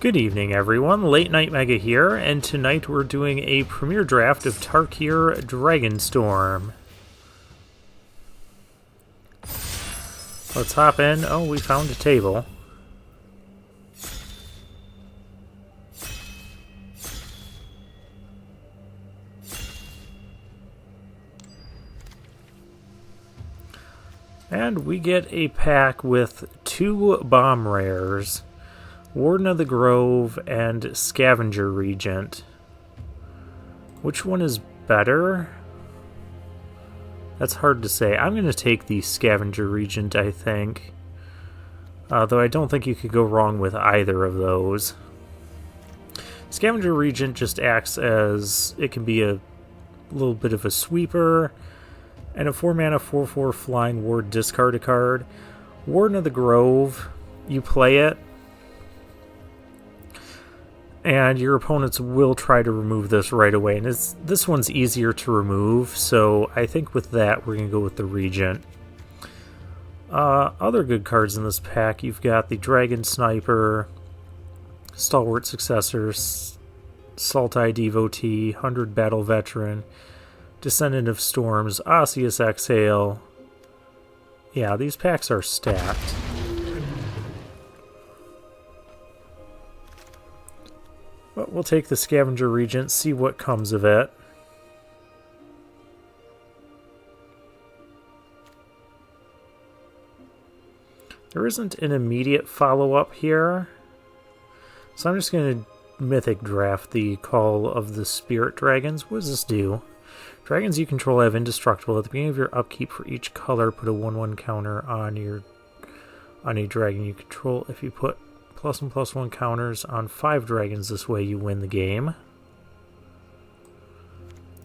Good evening, everyone. Late Night Mega here, and tonight we're doing a premiere draft of Tarkir Dragonstorm. Let's hop in. Oh, we found a table. And we get a pack with 2 bomb rares. Warden of the Grove and Scavenger Regent. Which one is better? That's hard to say. I'm going to take the Scavenger Regent, I think. Though I don't think you could go wrong with either of those. Scavenger Regent just acts as... it can be a little bit of a sweeper. And a 4-mana 4/4 flying ward, discard a card. Warden of the Grove, you play it. And your opponents will try to remove this right away. And this one's easier to remove, so I think with that we're going to go with the Regent. Other good cards in this pack, you've got the Dragon Sniper, Stalwart Successor, Sultai Devotee, 100 Battle Veteran, Descendant of Storms, Osseous Exhale. Yeah, these packs are stacked. But we'll take the Scavenger Regent, see what comes of it. There isn't an immediate follow-up here, so I'm just going to Mythic Draft the Call of the Spirit Dragons. What does this do? Dragons you control have indestructible. At the beginning of your upkeep, for each color, put a 1/1 counter on a dragon you control. If you put +1/+1 counters on 5 dragons this way, you win the game.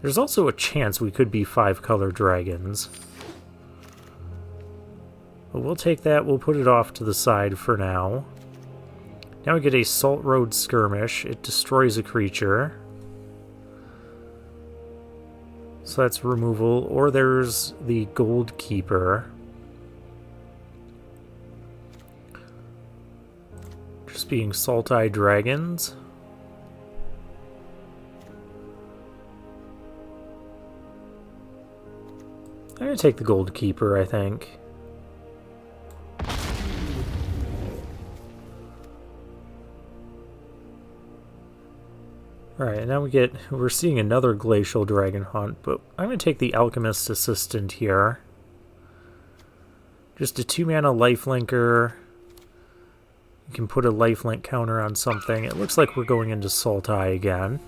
There's also a chance we could be 5-color dragons. But we'll take that, we'll put it off to the side for now. Now we get a Salt Road Skirmish. It destroys a creature. So that's removal. Or there's the Gold Keeper. Just being Sultai Dragons. I'm going to take the Gold Keeper, I think. Alright, now we're seeing another Glacial Dragon Hunt, but I'm going to take the Alchemist's Assistant here. Just a 2-mana lifelinker. You can put a lifelink counter on something. It looks like we're going into Sultai again.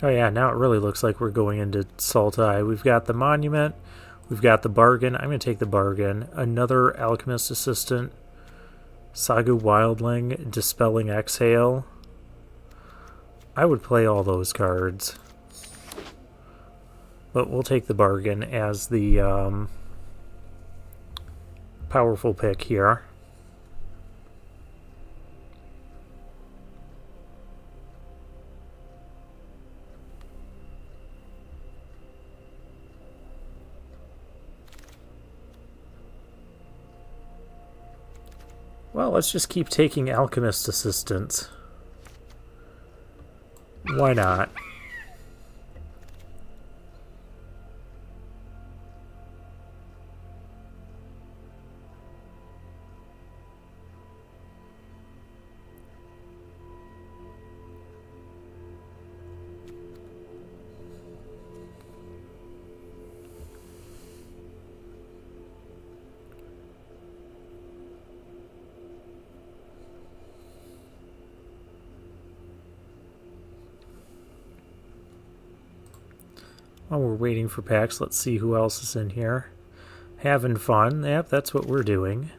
Oh yeah, now it really looks like we're going into Sultai. We've got the Monument, we've got the Bargain. I'm going to take the Bargain. Another Alchemist Assistant, Saga Wildling, Dispelling Exhale. I would play all those cards. But we'll take the Bargain as the powerful pick here. Well, let's just keep taking Alchemist Assistants. Why not? While we're waiting for packs, let's see who else is in here. Having fun. Yep, that's what we're doing.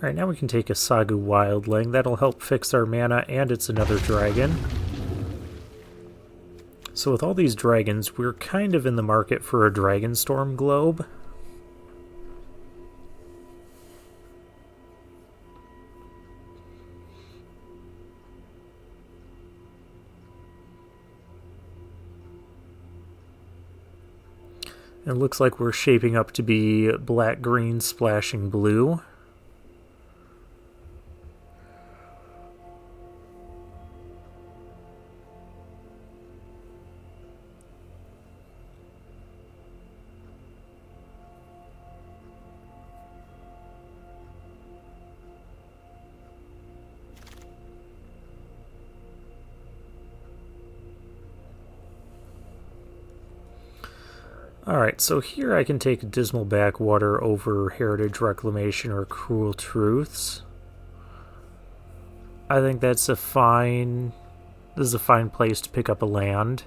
Alright, now we can take a Sagu Wildling. That'll help fix our mana, and it's another dragon. So with all these dragons, we're kind of in the market for a Dragonstorm Globe. It looks like we're shaping up to be black-green splashing blue. Alright, so here I can take Dismal Backwater over Heritage Reclamation or Cruel Truths. I think that's this is a fine place to pick up a land.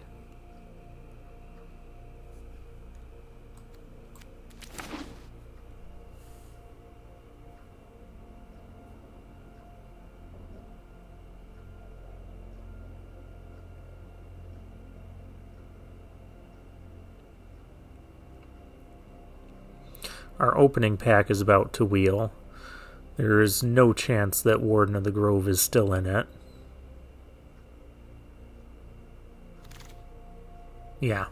Our opening pack is about to wheel. There is no chance that Warden of the Grove is still in it. Yeah.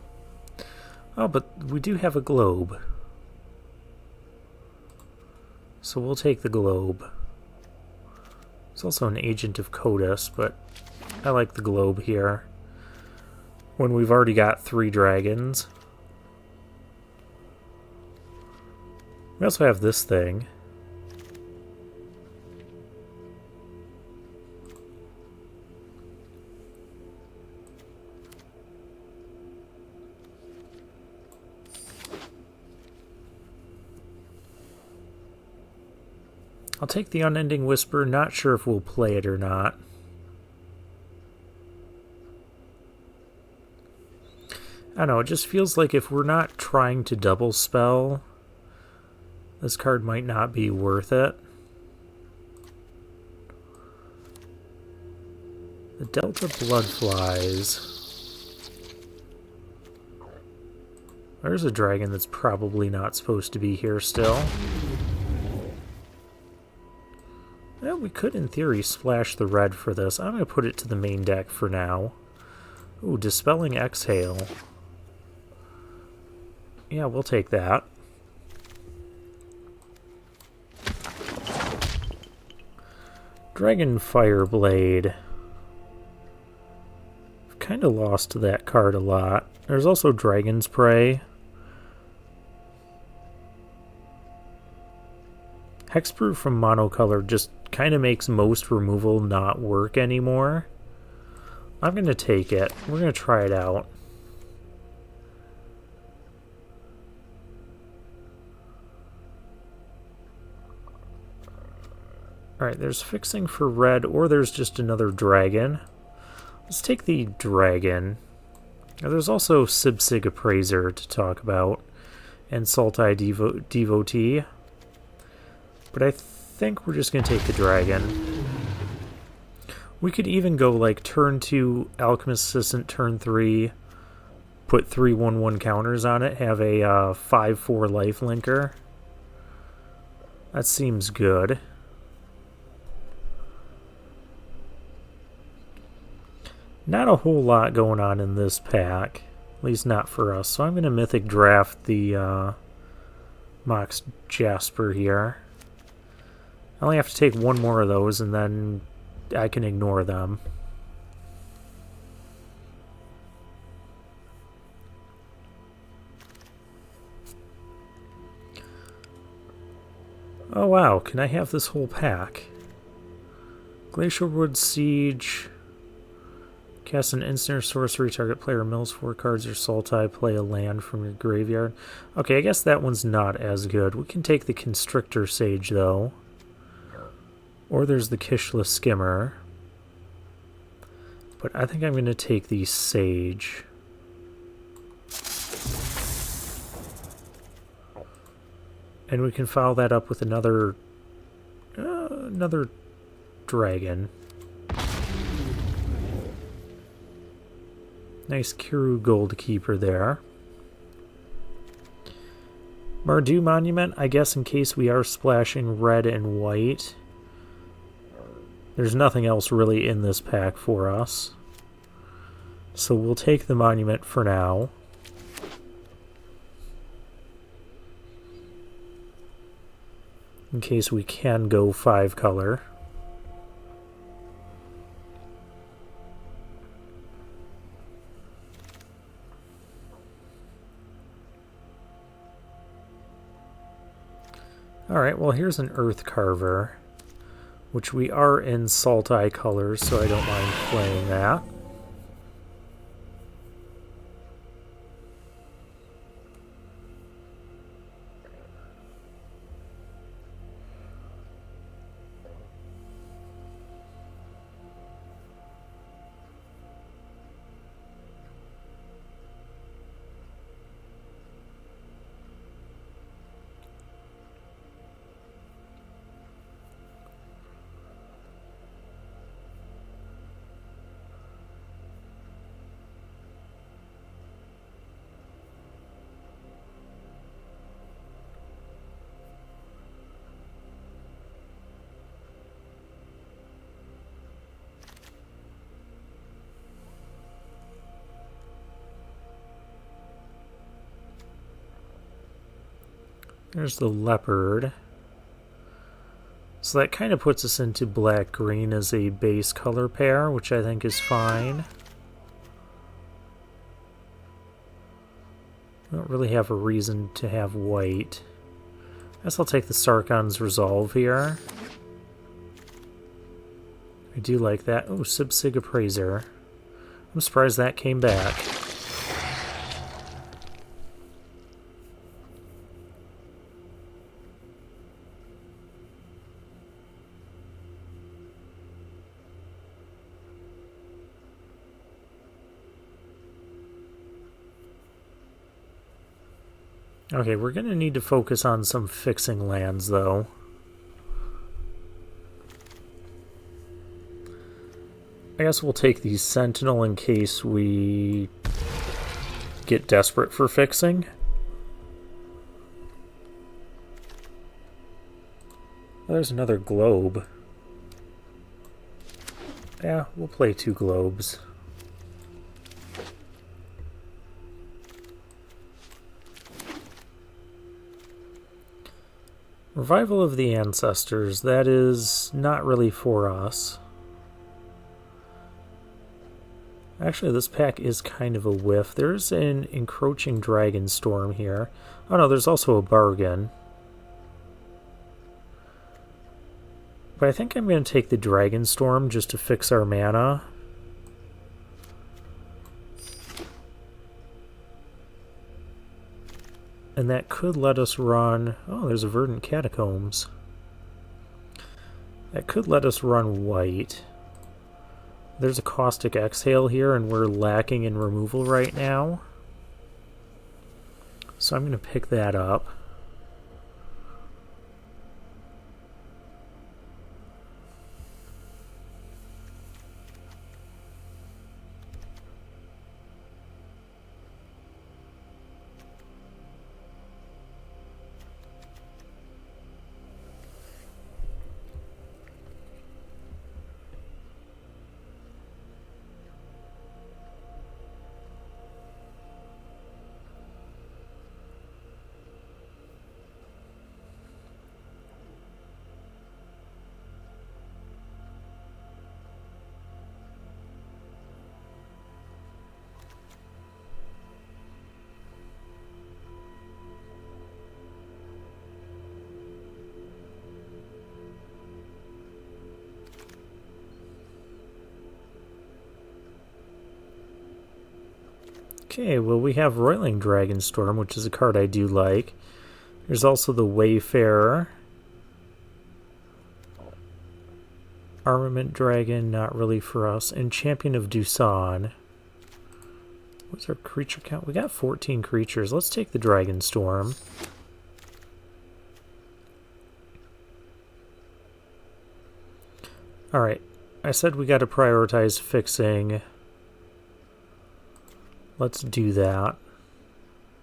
Oh, but we do have a globe. So we'll take the globe. It's also an Agent of Kodos, but I like the globe here. When we've already got 3 dragons. We also have this thing. I'll take the Unending Whisper, not sure if we'll play it or not. I don't know, it just feels like if we're not trying to double spell, this card might not be worth it. The Delta Bloodflies. There's a dragon that's probably not supposed to be here still. Well, we could, in theory, splash the red for this. I'm going to put it to the main deck for now. Ooh, Dispelling Exhale. Yeah, we'll take that. Dragon Fireblade. I've kind of lost that card a lot. There's also Dragon's Prey. Hexproof from Monocolored just kind of makes most removal not work anymore. I'm going to take it. We're going to try it out. Alright, there's fixing for red, or there's just another dragon. Let's take the dragon. Now, there's also Sibsig Appraiser to talk about, and Sultai Devotee. But I think we're just going to take the dragon. We could even go like turn 2 Alchemist Assistant, turn 3, put 3/1/1 counters on it, have a 5/4 lifelinker. That seems good. Not a whole lot going on in this pack, at least not for us. So I'm going to Mythic Draft the Mox Jasper here. I only have to take one more of those and then I can ignore them. Oh wow, can I have this whole pack? Glacial Wood Siege. Cast an instant or sorcery, target player mills 4 cards or Sultai, play a land from your graveyard. Okay, I guess that one's not as good. We can take the Constrictor Sage, though. Or there's the Kishla Skimmer. But I think I'm going to take the Sage. And we can follow that up with another... another dragon. Nice Kiru Gold Keeper there. Mardu Monument, I guess in case we are splashing red and white. There's nothing else really in this pack for us. So we'll take the monument for now. In case we can go 5 color. Alright, well here's an Earth Carver, which we are in Salt Eye colors, so I don't mind playing that. There's the leopard. So that kind of puts us into black-green as a base color pair, which I think is fine. I don't really have a reason to have white. I guess I'll take the Sarkon's Resolve here. I do like that. Oh, Sibsig Appraiser. I'm surprised that came back. Okay, we're going to need to focus on some fixing lands, though. I guess we'll take the Sentinel in case we get desperate for fixing. Oh, there's another globe. Yeah, we'll play 2 globes. Revival of the Ancestors, that is not really for us. Actually, this pack is kind of a whiff. There's an Encroaching Dragonstorm here. Oh no, there's also a Bargain. But I think I'm going to take the Dragonstorm just to fix our mana. And that could let us run... Oh, there's a Verdant Catacombs. That could let us run white. There's a Caustic Exhale here, and we're lacking in removal right now. So I'm going to pick that up. Okay, well we have Roiling Dragonstorm, which is a card I do like. There's also the Wayfarer. Armament Dragon, not really for us. And Champion of Dusan. What's our creature count? We got 14 creatures. Let's take the Dragonstorm. Alright, I said we gotta prioritize fixing. Let's do that.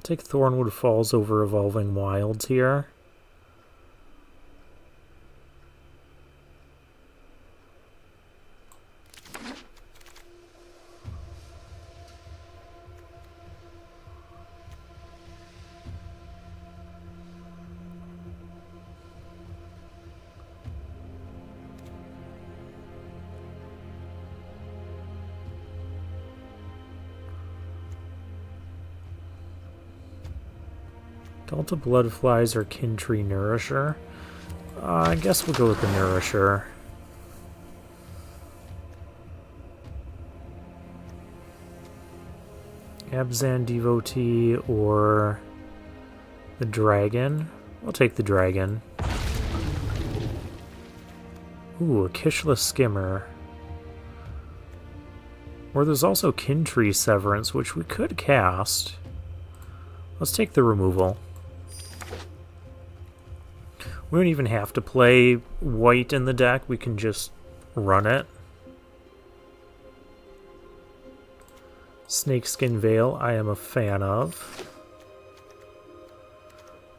Take Thornwood Falls over Evolving Wilds here. Delta Bloodflies or Kintree Nourisher? I guess we'll go with the Nourisher. Abzan Devotee or the Dragon? We'll take the Dragon. Ooh, a Kishless Skimmer. Or there's also Kintree Severance, which we could cast. Let's take the removal. We don't even have to play white in the deck, we can just run it. Snakeskin Veil, I am a fan of.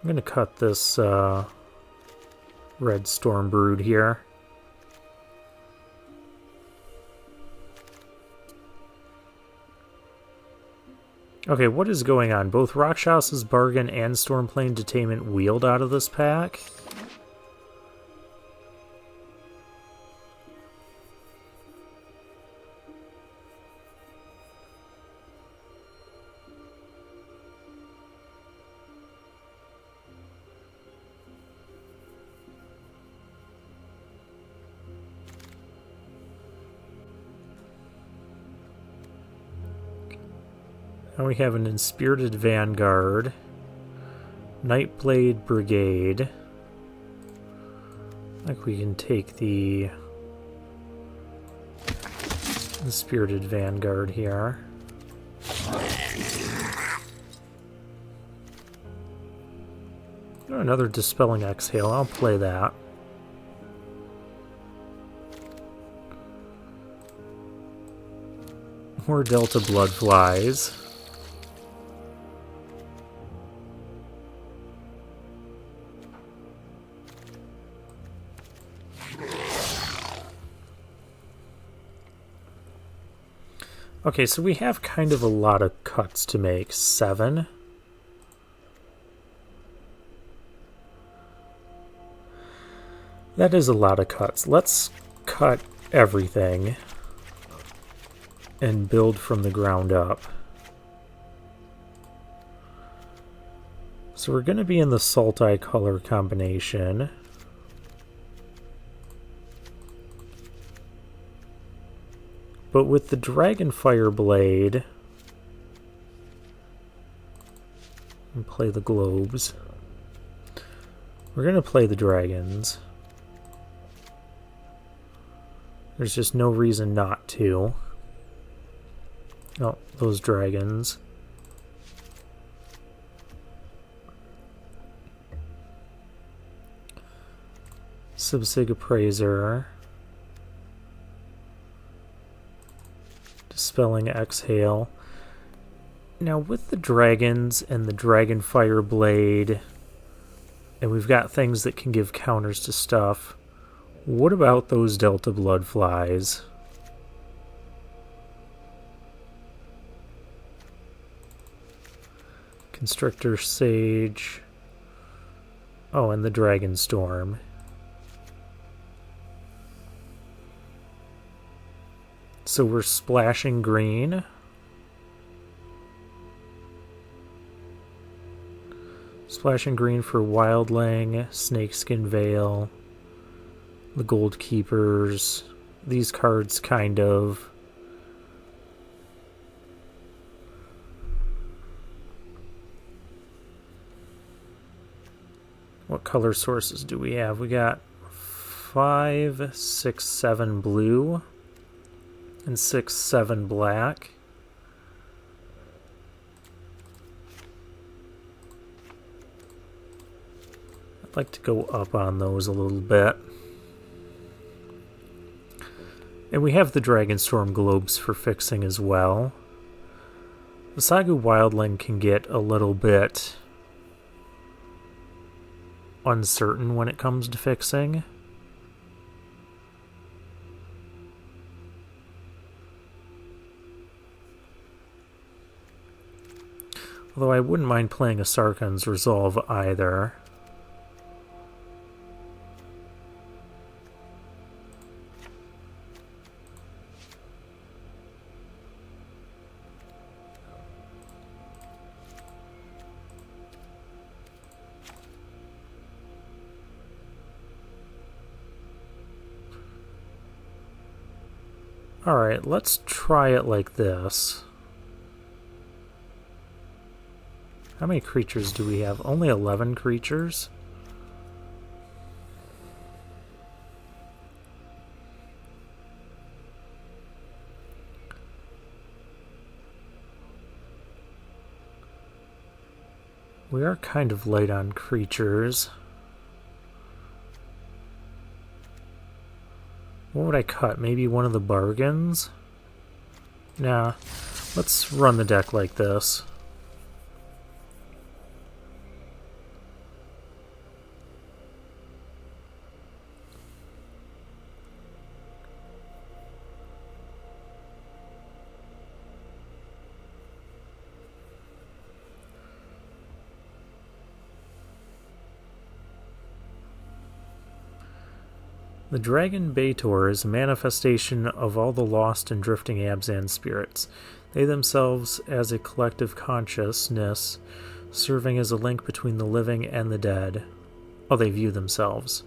I'm going to cut this Red Storm Brood here. Okay, what is going on? Both Rakshas's Bargain and Stormplane Detainment wheeled out of this pack? Now we have an Inspirited Vanguard, Nightblade Brigade. I think we can take the Inspirited Vanguard here. Oh, another Dispelling Exhale, I'll play that. More Delta Bloodflies. Okay, so we have kind of a lot of cuts to make. 7. That is a lot of cuts. Let's cut everything and build from the ground up. So we're going to be in the Sultai color combination. But with the Dragonfire Blade, and play the globes. We're going to play the dragons. There's just no reason not to. Oh, those dragons. Subsig Appraiser. Dispelling Exhale. Now with the dragons and the Dragonfire Blade, and we've got things that can give counters to stuff, what about those Delta Bloodflies? Constrictor Sage. Oh, and the Dragonstorm. So we're splashing green. Splashing green for Wildling, Snakeskin Veil, the Gold Keepers, these cards kind of. What color sources do we have? We got 5, 6, 7 blue and 6, 7 black. I'd like to go up on those a little bit. And we have the Dragonstorm globes for fixing as well. The Sagu Wildling can get a little bit uncertain when it comes to fixing. Although I wouldn't mind playing a Sarkhan's Resolve either. Alright, let's try it like this. How many creatures do we have? Only 11 creatures? We are kind of light on creatures. What would I cut? Maybe one of the bargains? Nah, let's run the deck like this. The Dragon Baitor is a manifestation of all the lost and drifting Abzan spirits. They themselves, as a collective consciousness, serving as a link between the living and the dead. Oh, they view themselves.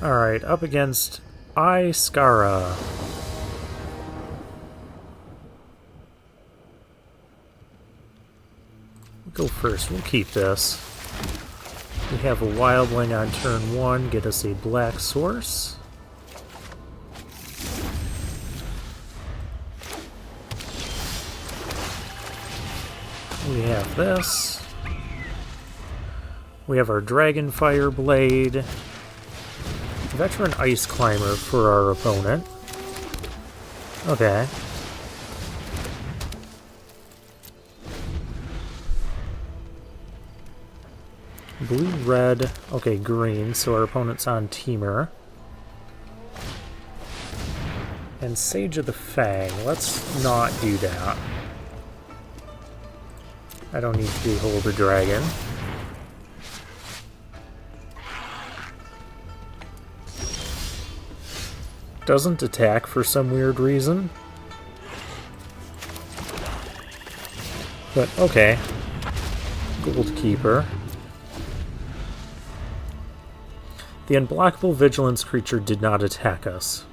Alright, up against Iskara. We'll go first. We'll keep this. We have a Wildling on turn 1. Get us a black source. We have this. We have our Dragonfire Blade. Veteran Ice Climber for our opponent. Okay. Blue, red, okay, green, so our opponent's on Teamer. And Sage of the Fang, let's not do that. I don't need to behold a dragon. Doesn't attack for some weird reason. But, okay. Goldkeeper. The unblockable vigilance creature did not attack us.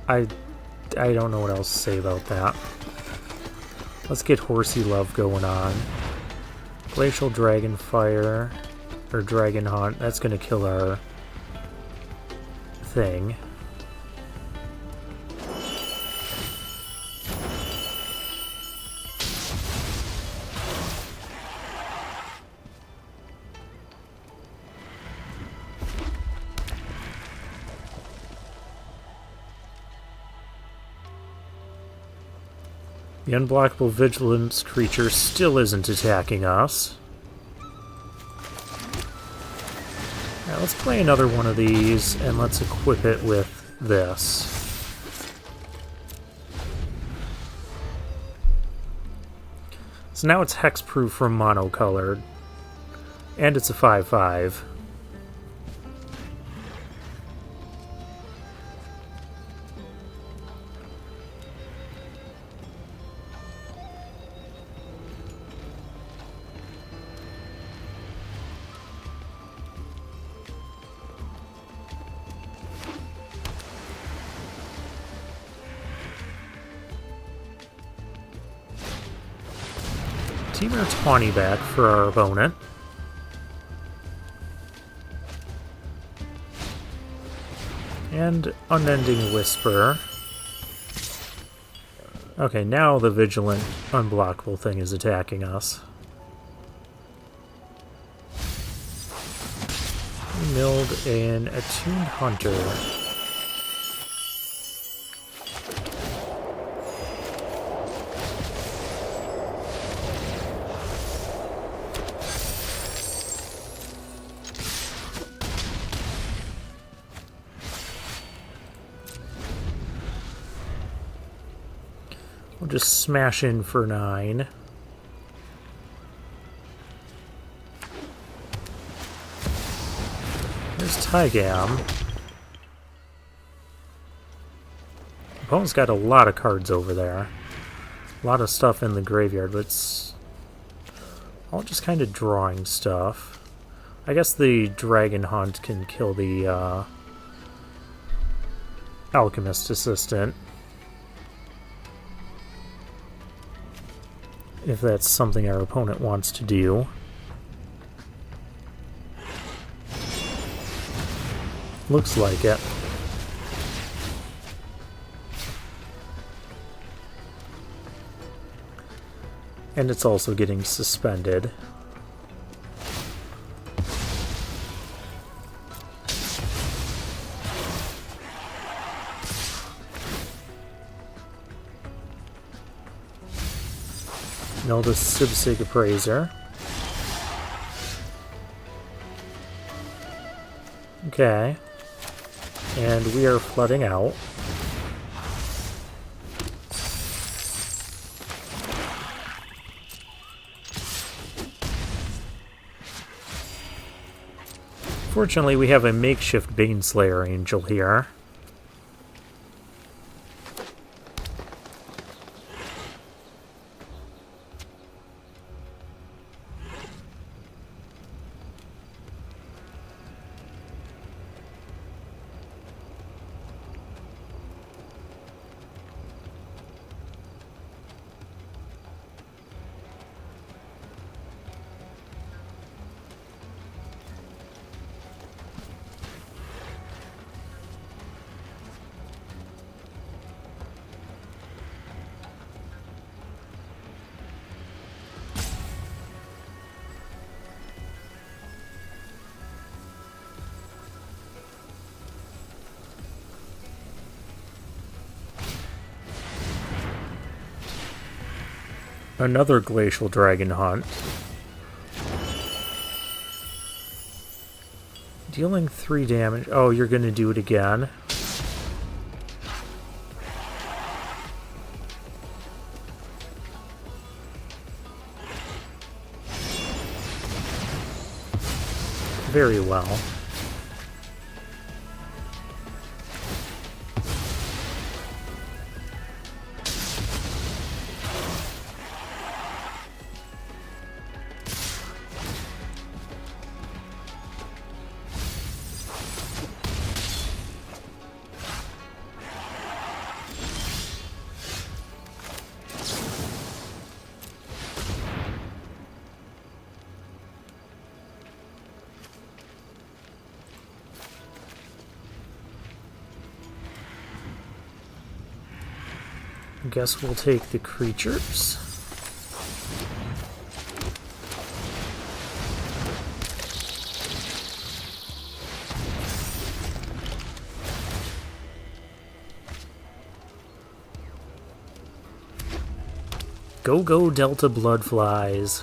I don't know what else to say about that. Let's get Horsey Love going on. Glacial Dragonfire, or Dragon Hunt, that's gonna kill our thing. The unblockable vigilance creature still isn't attacking us. Now let's play another one of these, and let's equip it with this. So now it's Hexproof from Monocolored. And it's a 5/5. Teamer Tawny back for our opponent. And Unending Whisper. Okay, now the Vigilant unblockable thing is attacking us. We milled an Attuned Hunter. We'll just smash in for 9. There's Tygam. Opponent's got a lot of cards over there. A lot of stuff in the graveyard, but it's all just kind of drawing stuff. I guess the Dragon Hunt can kill the Alchemist Assistant. If that's something our opponent wants to do. Looks like it. And it's also getting suspended. No, the Sibsig Appraiser. Okay. And we are flooding out. Fortunately, we have a makeshift Baneslayer Angel here. Another Glacial Dragon Hunt. Dealing 3 damage. Oh, you're gonna do it again. Very well. Guess we'll take the creatures. Go Delta Bloodflies.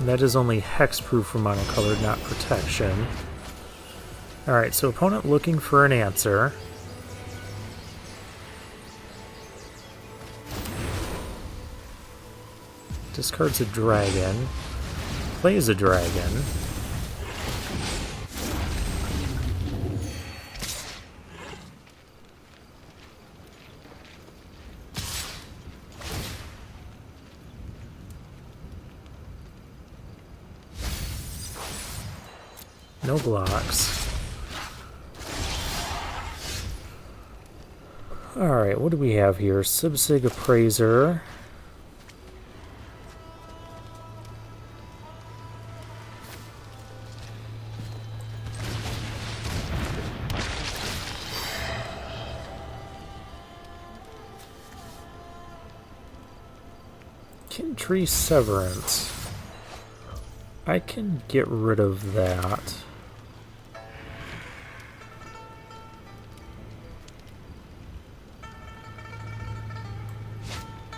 And that is only hexproof for monocolored, not protection. Alright, so opponent looking for an answer. Discards a dragon. Plays a dragon. No blocks. Alright, what do we have here? Subsig Appraiser. Tree Severance. I can get rid of that.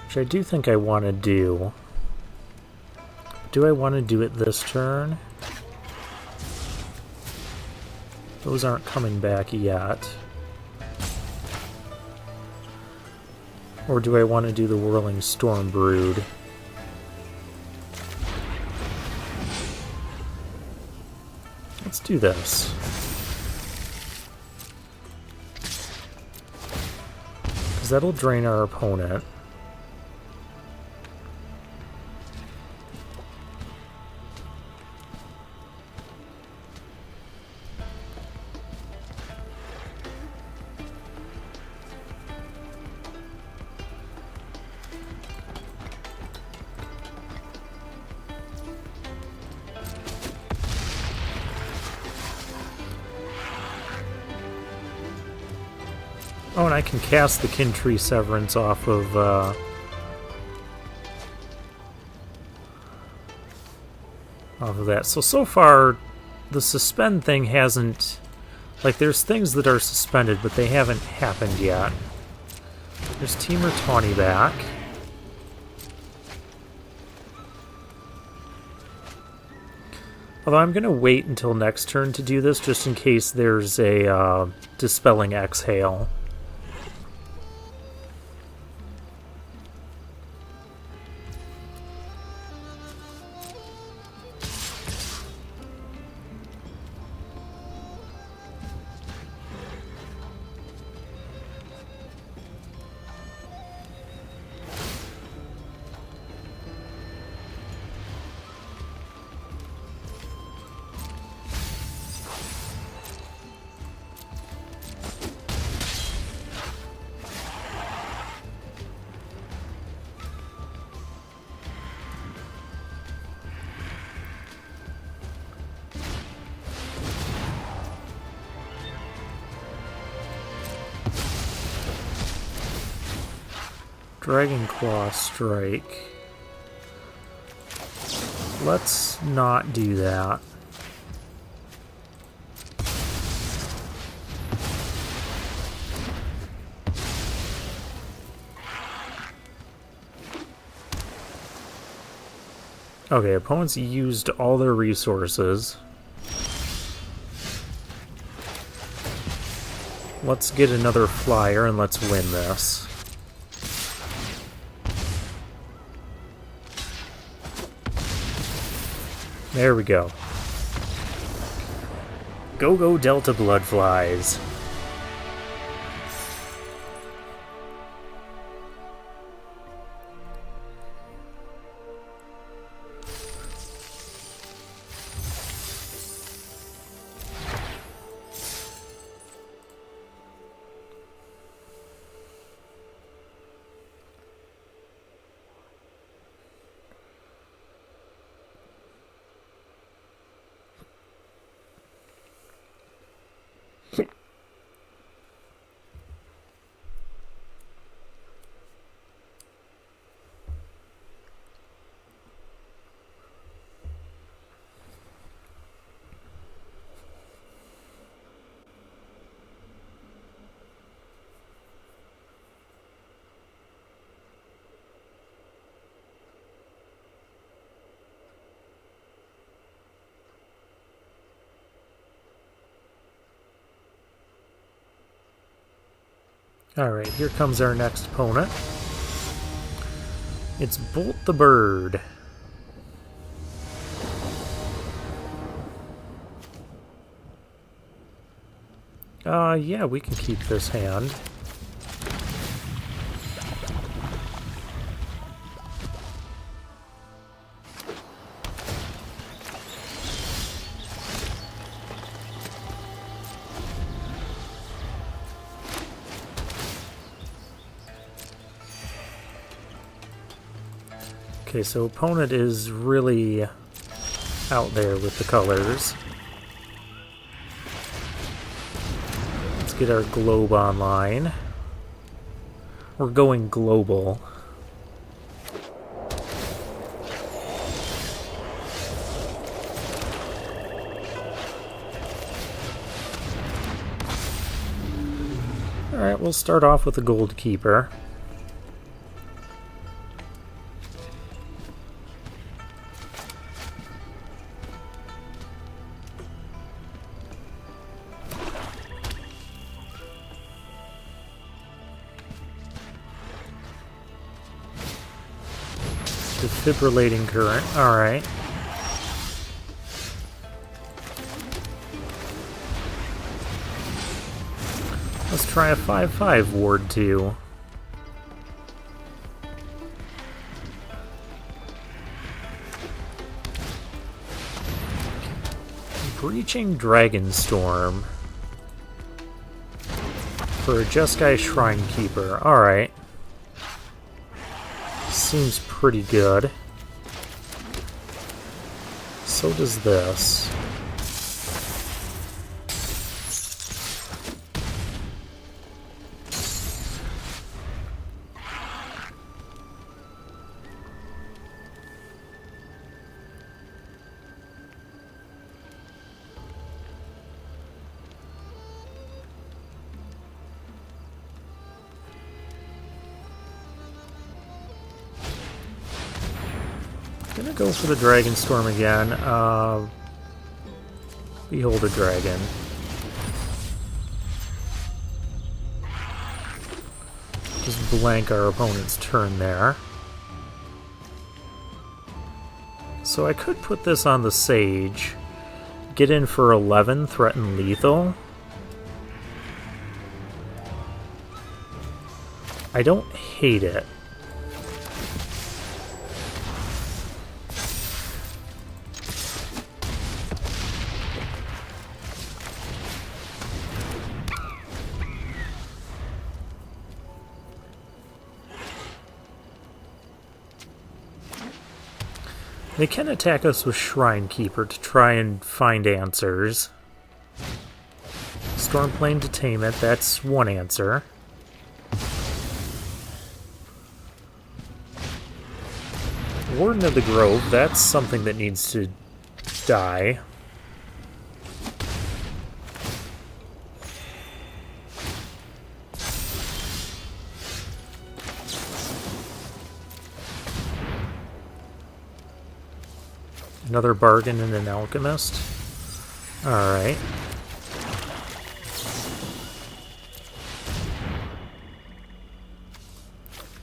Which I do think I want to do. Do I want to do it this turn? Those aren't coming back yet. Or do I want to do the Whirling Storm Brood? Let's do this. Because that'll drain our opponent. Oh, and I can cast the Kin Tree Severance off of, that. So far, the suspend thing hasn't... Like, there's things that are suspended, but they haven't happened yet. There's Temur Tawny back. Although I'm going to wait until next turn to do this, just in case there's a Dispelling Exhale. Dragon Claw Strike. Let's not do that. Okay, opponents used all their resources. Let's get another flyer and let's win this. There we go. Go, go, Delta Bloodflies. Alright, here comes our next opponent. It's Bolt the Bird. Yeah, we can keep this hand. Okay, so opponent is really out there with the colors. Let's get our globe online. We're going global. Alright, we'll start off with the Gold Keeper. Defibrillating current, alright. Let's try a 5/5 Ward 2. Breaching Dragonstorm. For a Jeskai Shrine Keeper, alright. Seems pretty good. So does this. Gonna go for the Dragonstorm again. Behold a Dragon. Just blank our opponent's turn there. So I could put this on the Sage. Get in for 11, threaten lethal. I don't hate it. They can attack us with Shrine Keeper to try and find answers. Stormplane Detainment, that's one answer. Warden of the Grove, that's something that needs to die. Another bargain and an alchemist. Alright.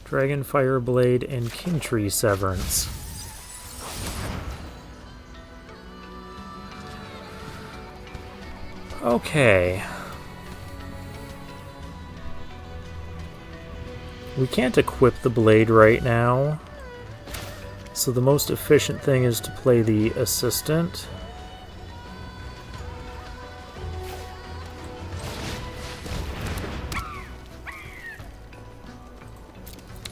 Dragon Fireblade and Kingtree Severance. Okay. We can't equip the blade right now. So the most efficient thing is to play the assistant.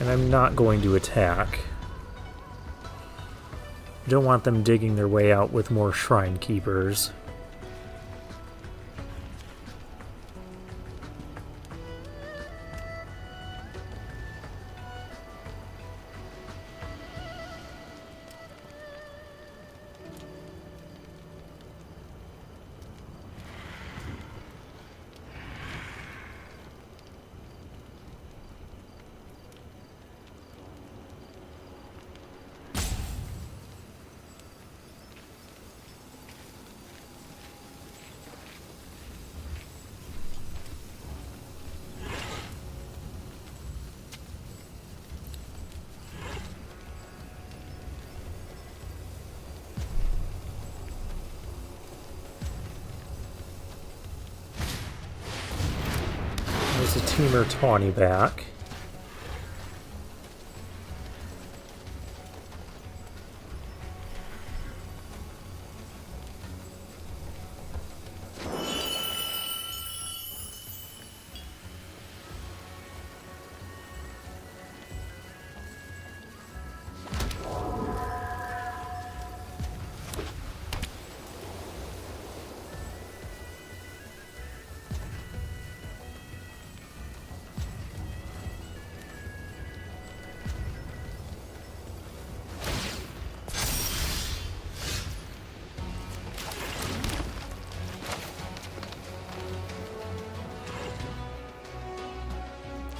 And I'm not going to attack. I don't want them digging their way out with more Shrine Keepers. Temur Tawny back.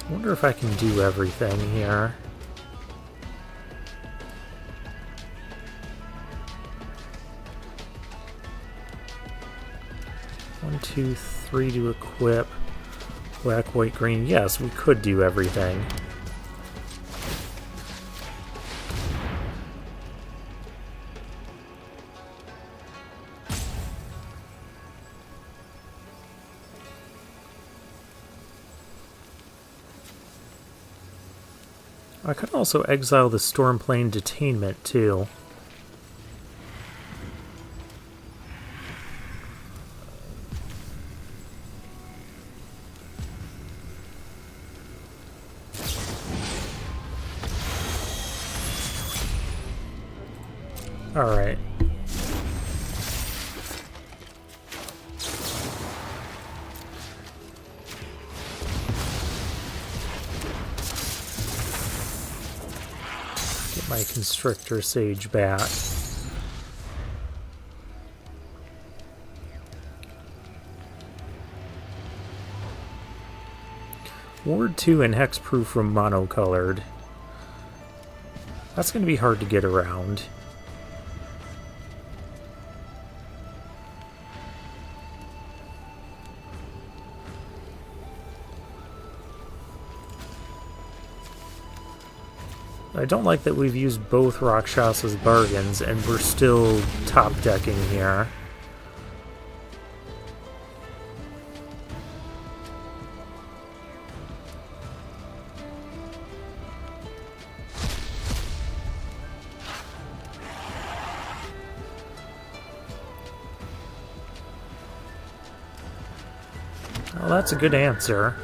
I wonder if I can do everything here. 1, 2, 3 to equip. Black, white, green. Yes, we could do everything. I could also exile the Stormplane Detainment, too. Alright. Get my Constrictor Sage back. Ward 2 and Hexproof from Monocolored. That's going to be hard to get around. I don't like that we've used both Rakshas's bargains and we're still top decking here. Well, that's a good answer.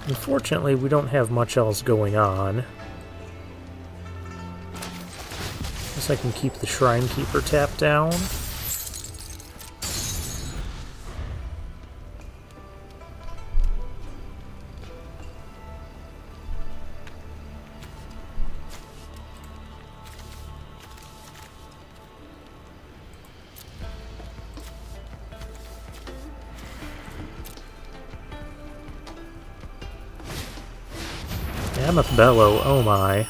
Unfortunately, we don't have much else going on. Guess I can keep the Shrine Keeper tapped down. Mammoth Bellow, oh my.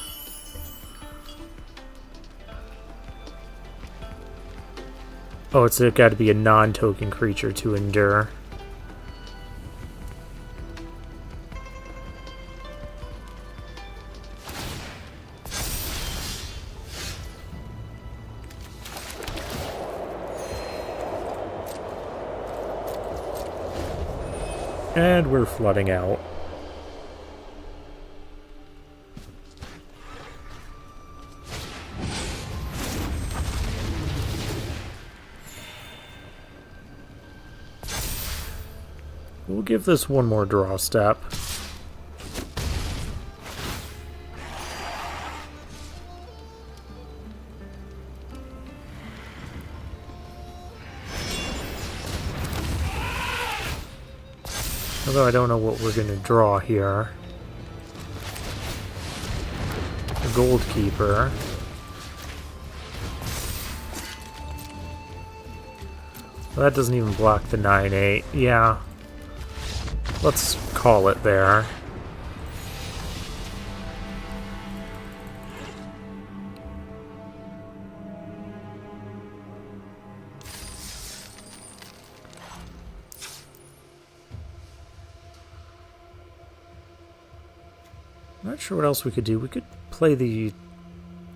Oh, it's got to be a non-token creature to endure. And we're flooding out. We'll give this one more draw step. Although I don't know what we're going to draw here. A Gold Keeper. Well, that doesn't even block the 9/8. Yeah. Let's call it there. I'm not sure what else we could do. We could play the...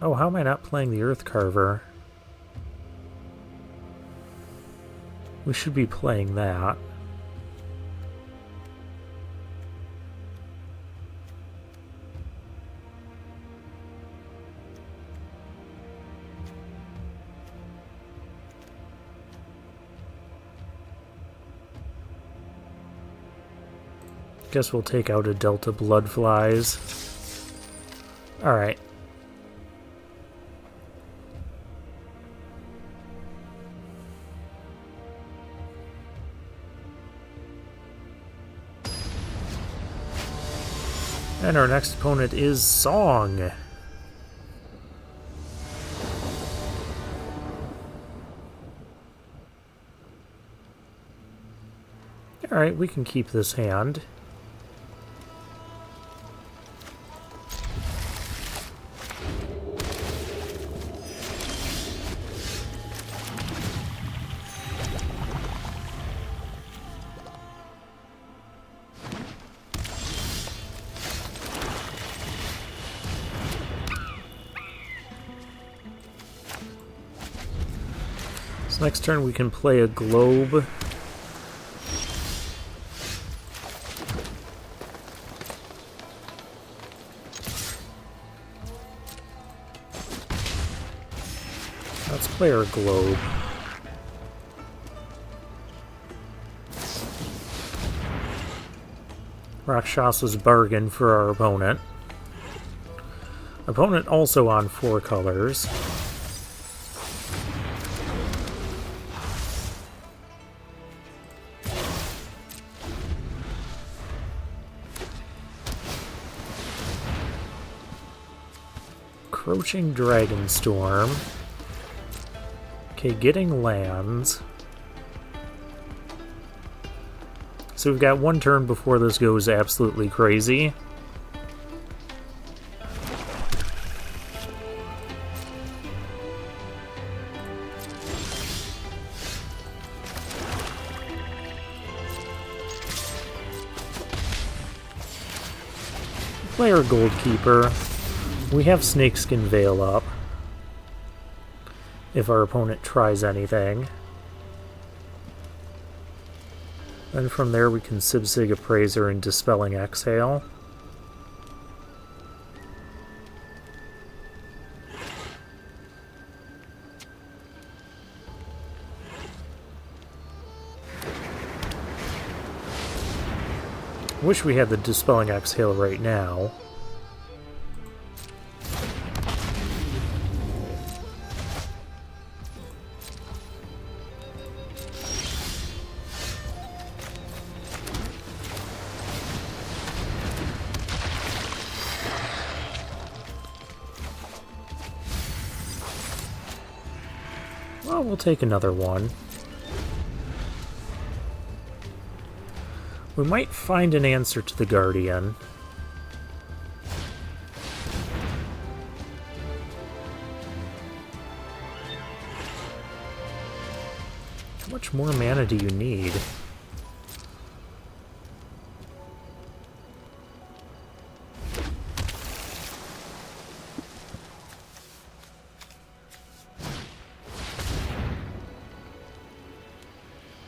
Oh, how am I not playing the Earth Carver? We should be playing that. Guess we'll take out a Delta Bloodflies. Alright. And our next opponent is Song. Alright, we can keep this hand. So next turn we can play a Globe. Let's play our Globe. Rakshasa's Bargain for our opponent. Opponent also on 4 colors. Encroaching Dragonstorm. Okay, getting lands. So we've got one turn before this goes absolutely crazy. Player Gold Keeper. We have Snakeskin Veil up. If our opponent tries anything. Then from there we can Sibsig Appraiser and Dispelling Exhale. Wish we had the Dispelling Exhale right now. Well, we'll take another one. We might find an answer to the Guardian. How much more mana do you need?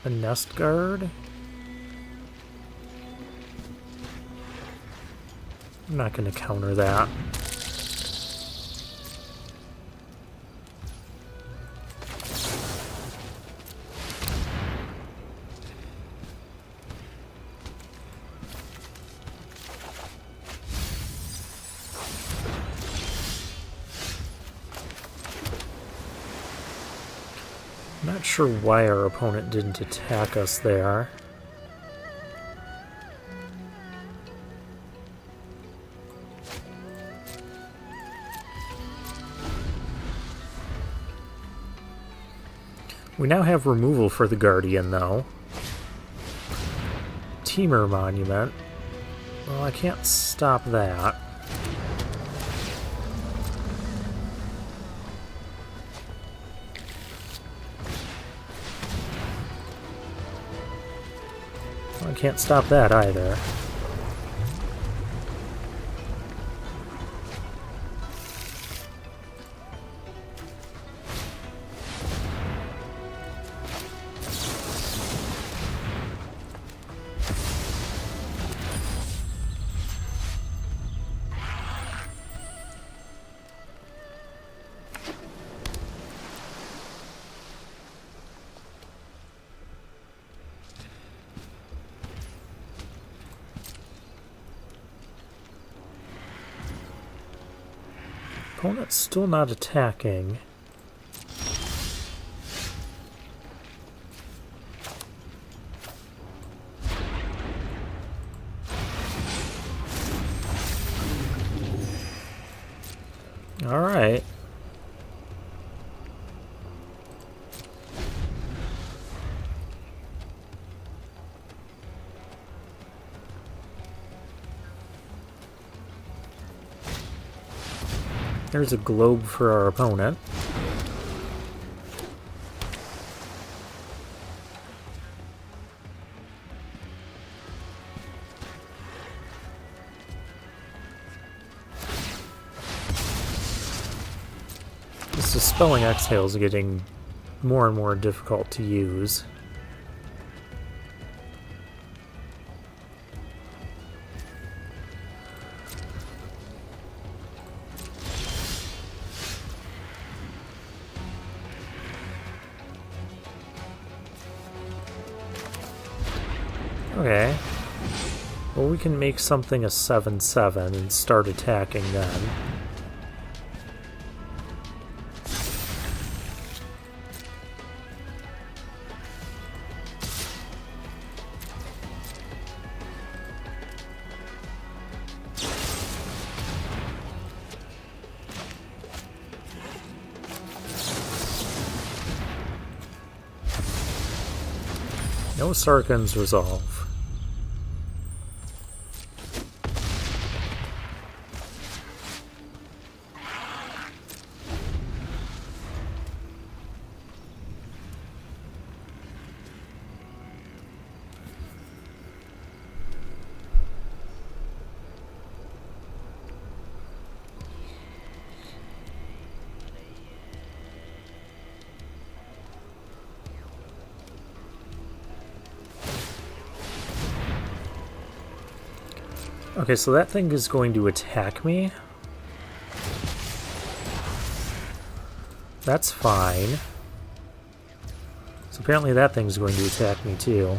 A Nest Guard? I'm not going to counter that. Not sure why our opponent didn't attack us there. We now have removal for the Guardian, though. Teamer Monument. Well, I can't stop that. I can't stop that either. Opponent's still not attacking. All right. There's a globe for our opponent. This Dispelling Exhale is getting more and more difficult to use. Okay. Well, we can make something a 7/7 and start attacking then. No Sarkhan's Resolve. Okay, so that thing is going to attack me. That's fine. So apparently that thing's going to attack me too.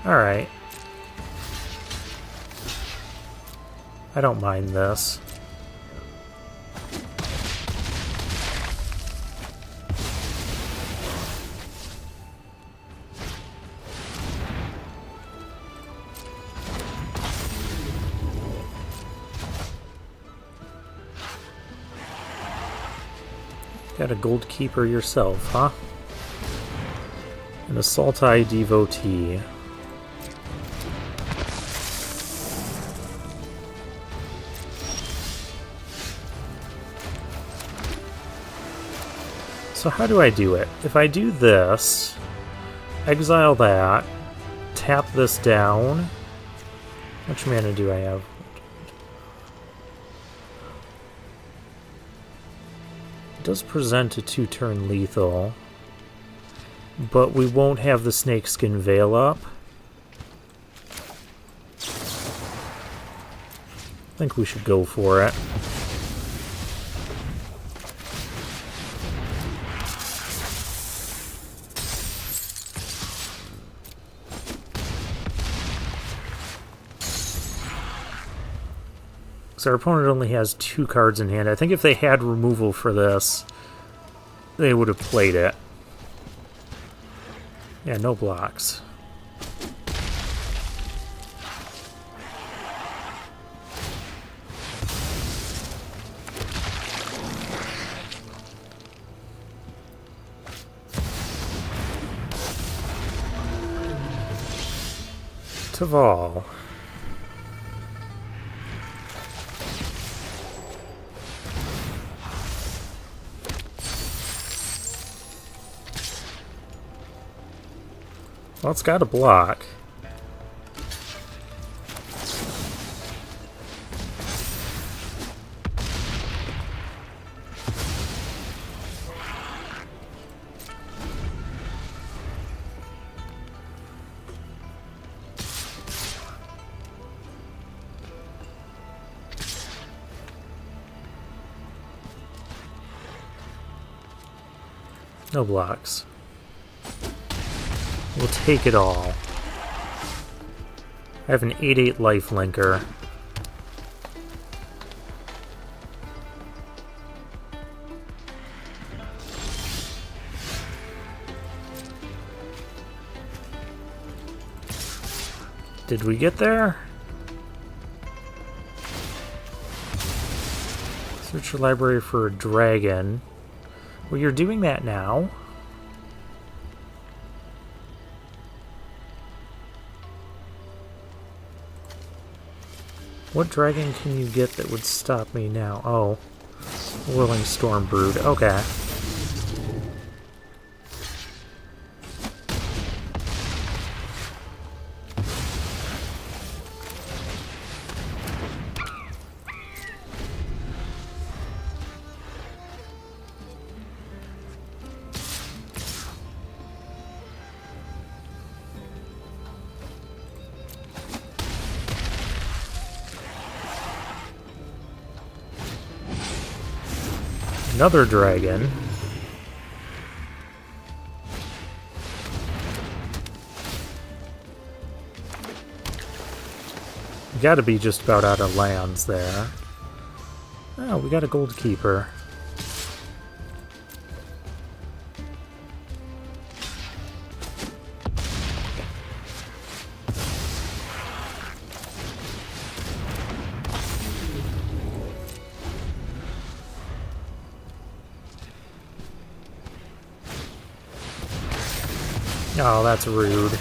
Alright. I don't mind this. Got a Gold Keeper yourself, huh? An Assaulti Devotee. So how do I do it? If I do this, exile that, tap this down. How much mana do I have? It does present a 2-turn lethal, but we won't have the Snakeskin Veil up. think we should go for it. So our opponent only has 2 cards in hand. I think if they had removal for this, they would have played it. Yeah, no blocks. Taval. Well, it's got a block. No blocks. We'll take it all. I have an 8/8 life linker. Did we get there? Search your library for a dragon. Well, you're doing that now. What dragon can you get that would stop me now? Oh, Whirling Storm Brood. Okay. Another dragon. We gotta be just about out of lands there. Oh, we got a gold keeper. Oh, that's rude.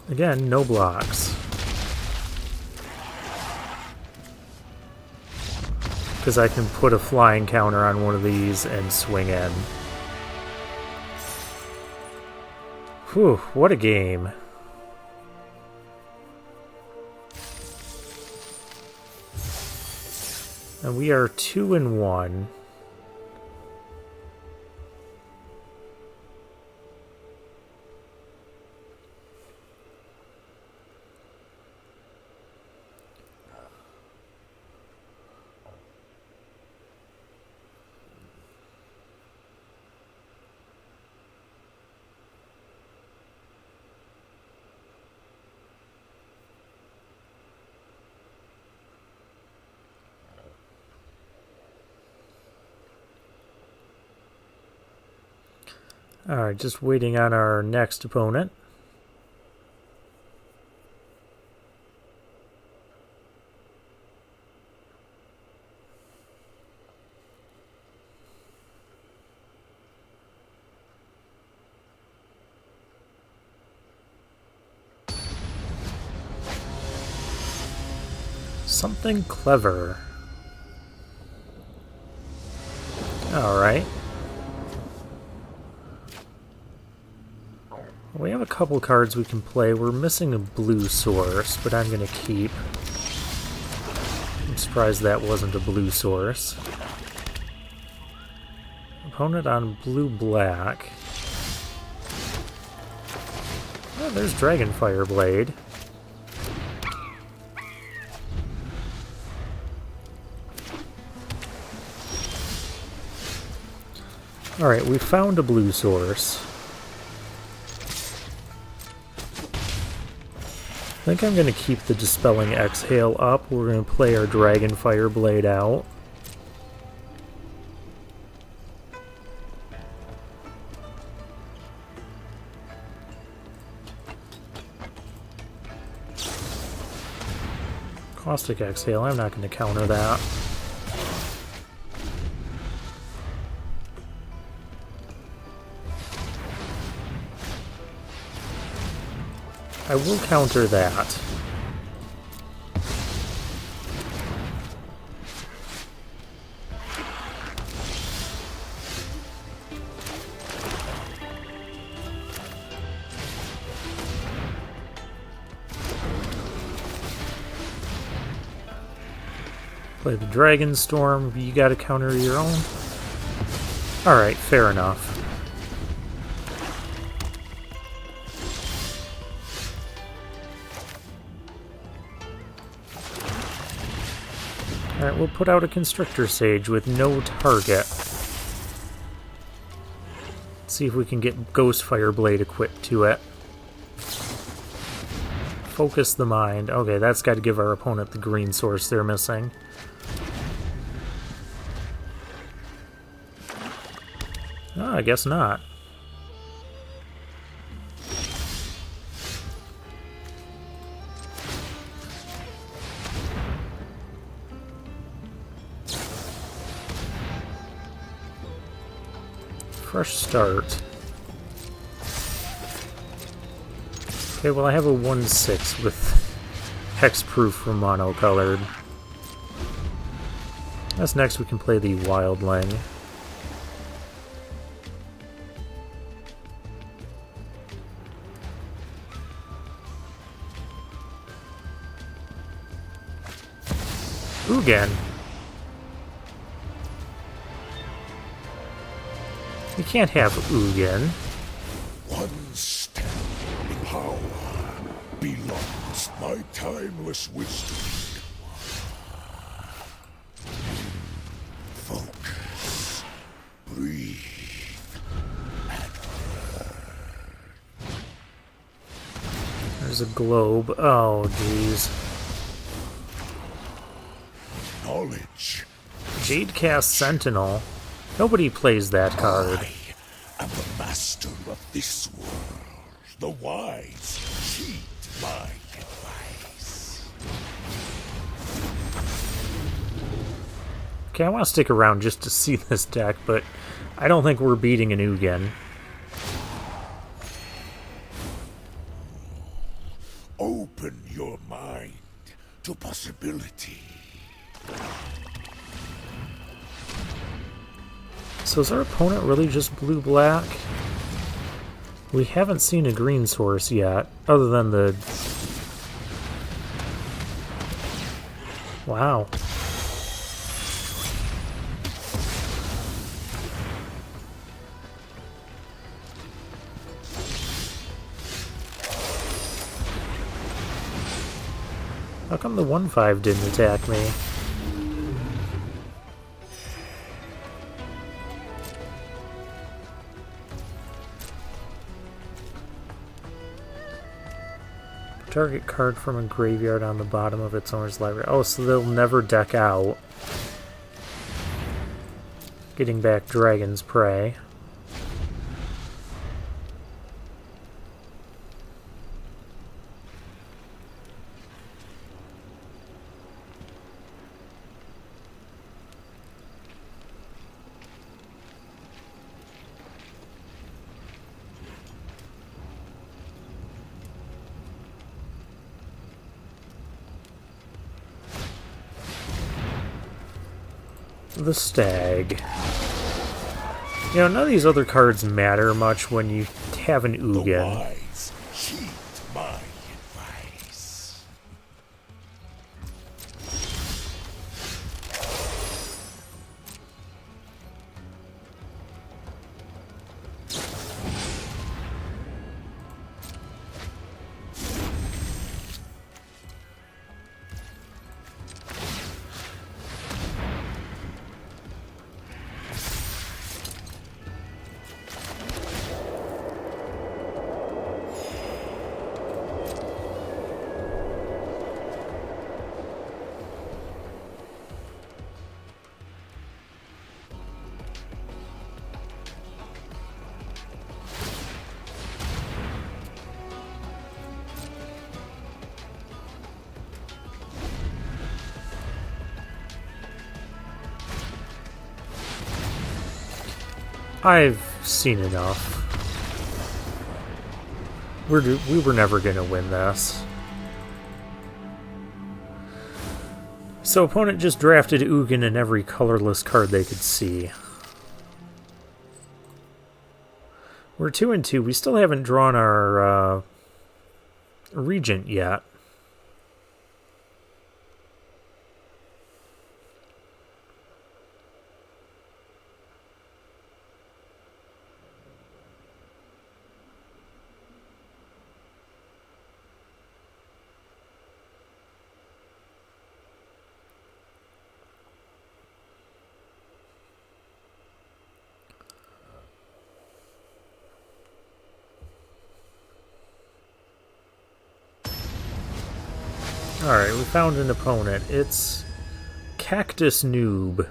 Again, no blocks. Because I can put a flying counter on one of these and swing in. Whew, what a game. And we are 2-1. Alright, just waiting on our next opponent. Something clever. Alright. We have a couple cards we can play. We're missing a blue source, but I'm going to keep. I'm surprised that wasn't a blue source. Opponent on blue-black. Oh, there's Dragon Fire Blade. Alright, we found a blue source. I think I'm going to keep the Dispelling Exhale up. We're going to play our Dragon Fire Blade out. Caustic Exhale, I'm not going to counter that. I will counter that. Play the Dragonstorm, you gotta counter your own. Alright, fair enough. Alright, we'll put out a Constrictor Sage with no target. See if we can get Ghostfire Blade equipped to it. Focus the mind. Okay, that's got to give our opponent the green source they're missing. Oh, I guess not. Fresh start. Okay, well I have a 1/6 with Hexproof from Monocolored. That's next we can play the Wildling. Ugin. You can't have Ugin. One step in power belongs my timeless wisdom. Focus, breathe, and There's a globe. Oh, jeez. knowledge. Jadecast Sentinel. Nobody plays that card. I am the master of this world. The wise heed my advice. Okay, I want to stick around just to see this deck, but I don't think we're beating an Ugin. Open your mind to possibility. So is our opponent really just blue-black? We haven't seen a green source yet, other than the... Wow. How come the 1/5 didn't attack me? Target card from a graveyard on the bottom of its owner's library. Oh, so they'll never deck out. Getting back Dragon's Prey. The Stag. You know, none of these other cards matter much when you have an The Ugin. wise heed my advice. I've seen enough. We were never going to win this. So opponent just drafted Ugin in every colorless card they could see. We're 2-2. We still haven't drawn our Regent yet. Alright, we found an opponent. It's Cactus Noob.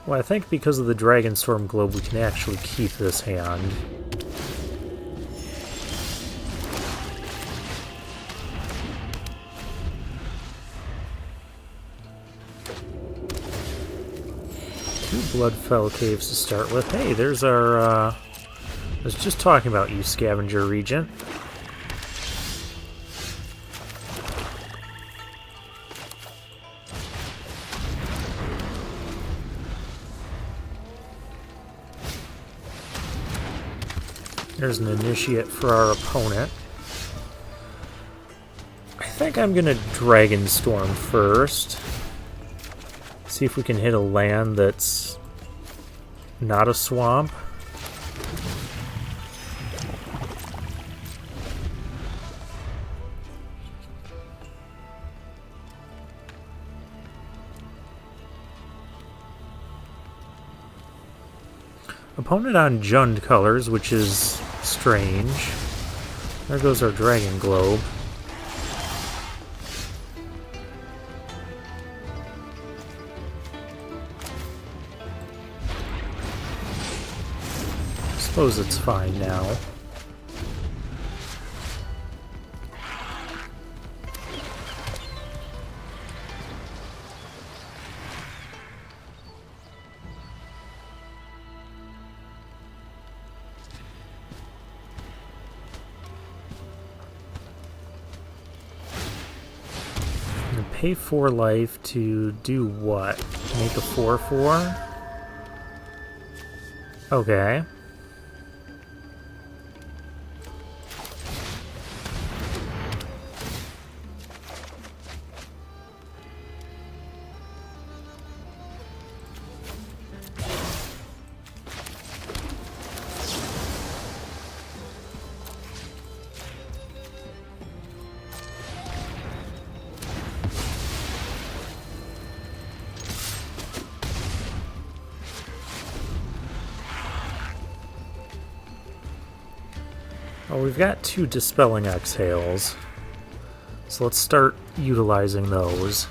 Well, I think because of the Dragonstorm Globe, we can actually keep this hand. Bloodfell Caves to start with. Hey, there's our, I was just talking about you, Scavenger Regent. There's an initiate for our opponent. I think I'm gonna Dragonstorm first. See if we can hit a land that's not a swamp. Opponent on Jund colors, which is strange. There goes our Dragon Globe. Suppose it's fine now. Pay 4 life to do what? Make a 4/4? Okay. Well, we've got 2 Dispelling Exhales, so let's start utilizing those.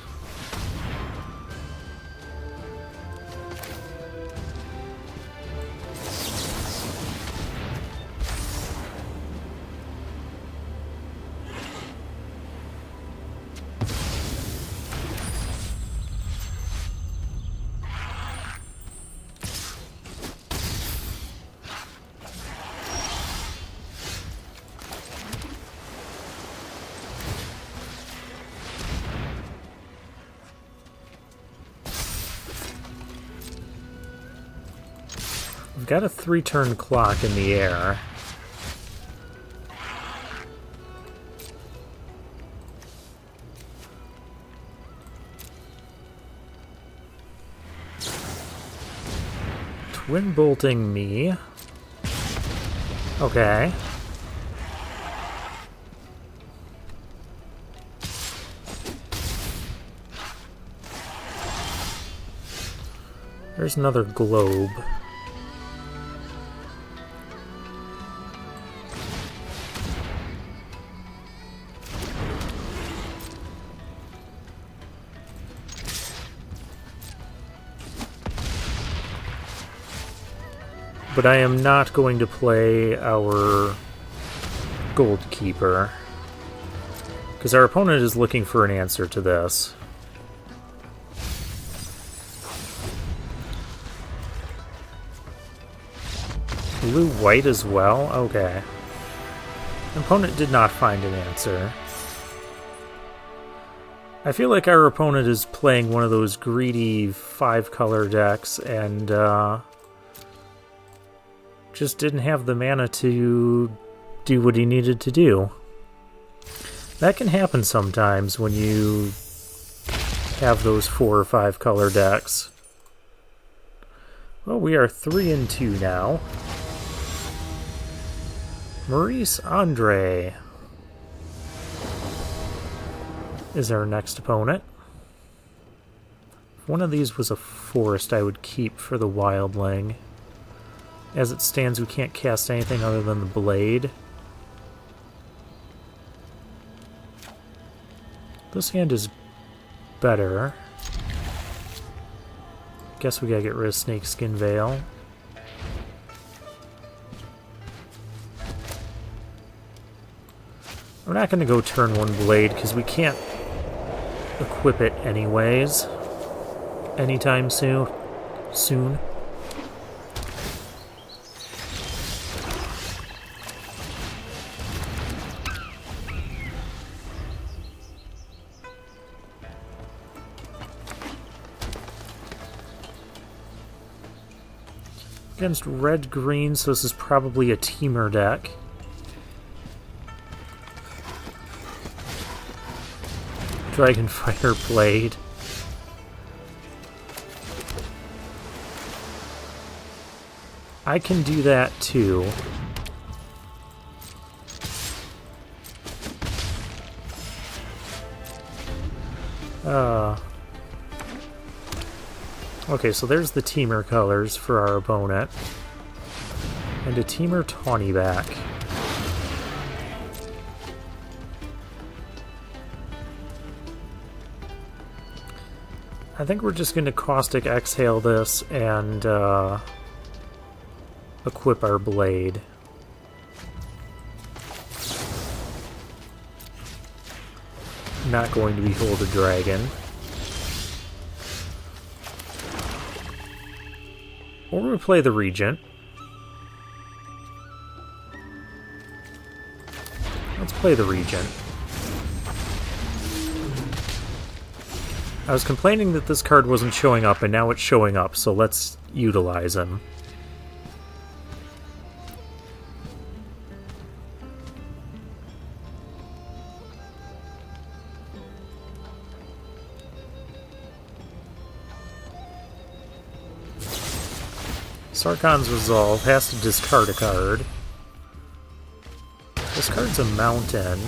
We've got a 3-turn clock in the air. Twin bolting me. Okay. There's another globe. But I am not going to play our Goldkeeper. Because our opponent is looking for an answer to this. Blue-white as well? Okay. Opponent did not find an answer. I feel like our opponent is playing one of those greedy 5-color decks and just didn't have the mana to do what he needed to do. That can happen sometimes when you have those 4 or 5-color decks. Well, we are 3-2 now. Maurice Andre is our next opponent. If one of these was a forest, I would keep for the wildling. As it stands, we can't cast anything other than the blade. This hand is better. Guess we gotta get rid of Snakeskin Veil. We're not going to go turn 1 blade because we can't equip it anyways anytime soon. Against red-green, so this is probably a teamer deck. Dragonfire Blade. I can do that too. Okay, so there's the teamer colors for our opponent. And a teamer Tawny back. I think we're just going to Caustic Exhale this and equip our blade. Not going to Behold a Dragon. Or we play the Regent. Let's play the Regent. I was complaining that this card wasn't showing up, and now it's showing up, so let's utilize him. Sarkhan's Resolve has to discard a card. This card's a mountain.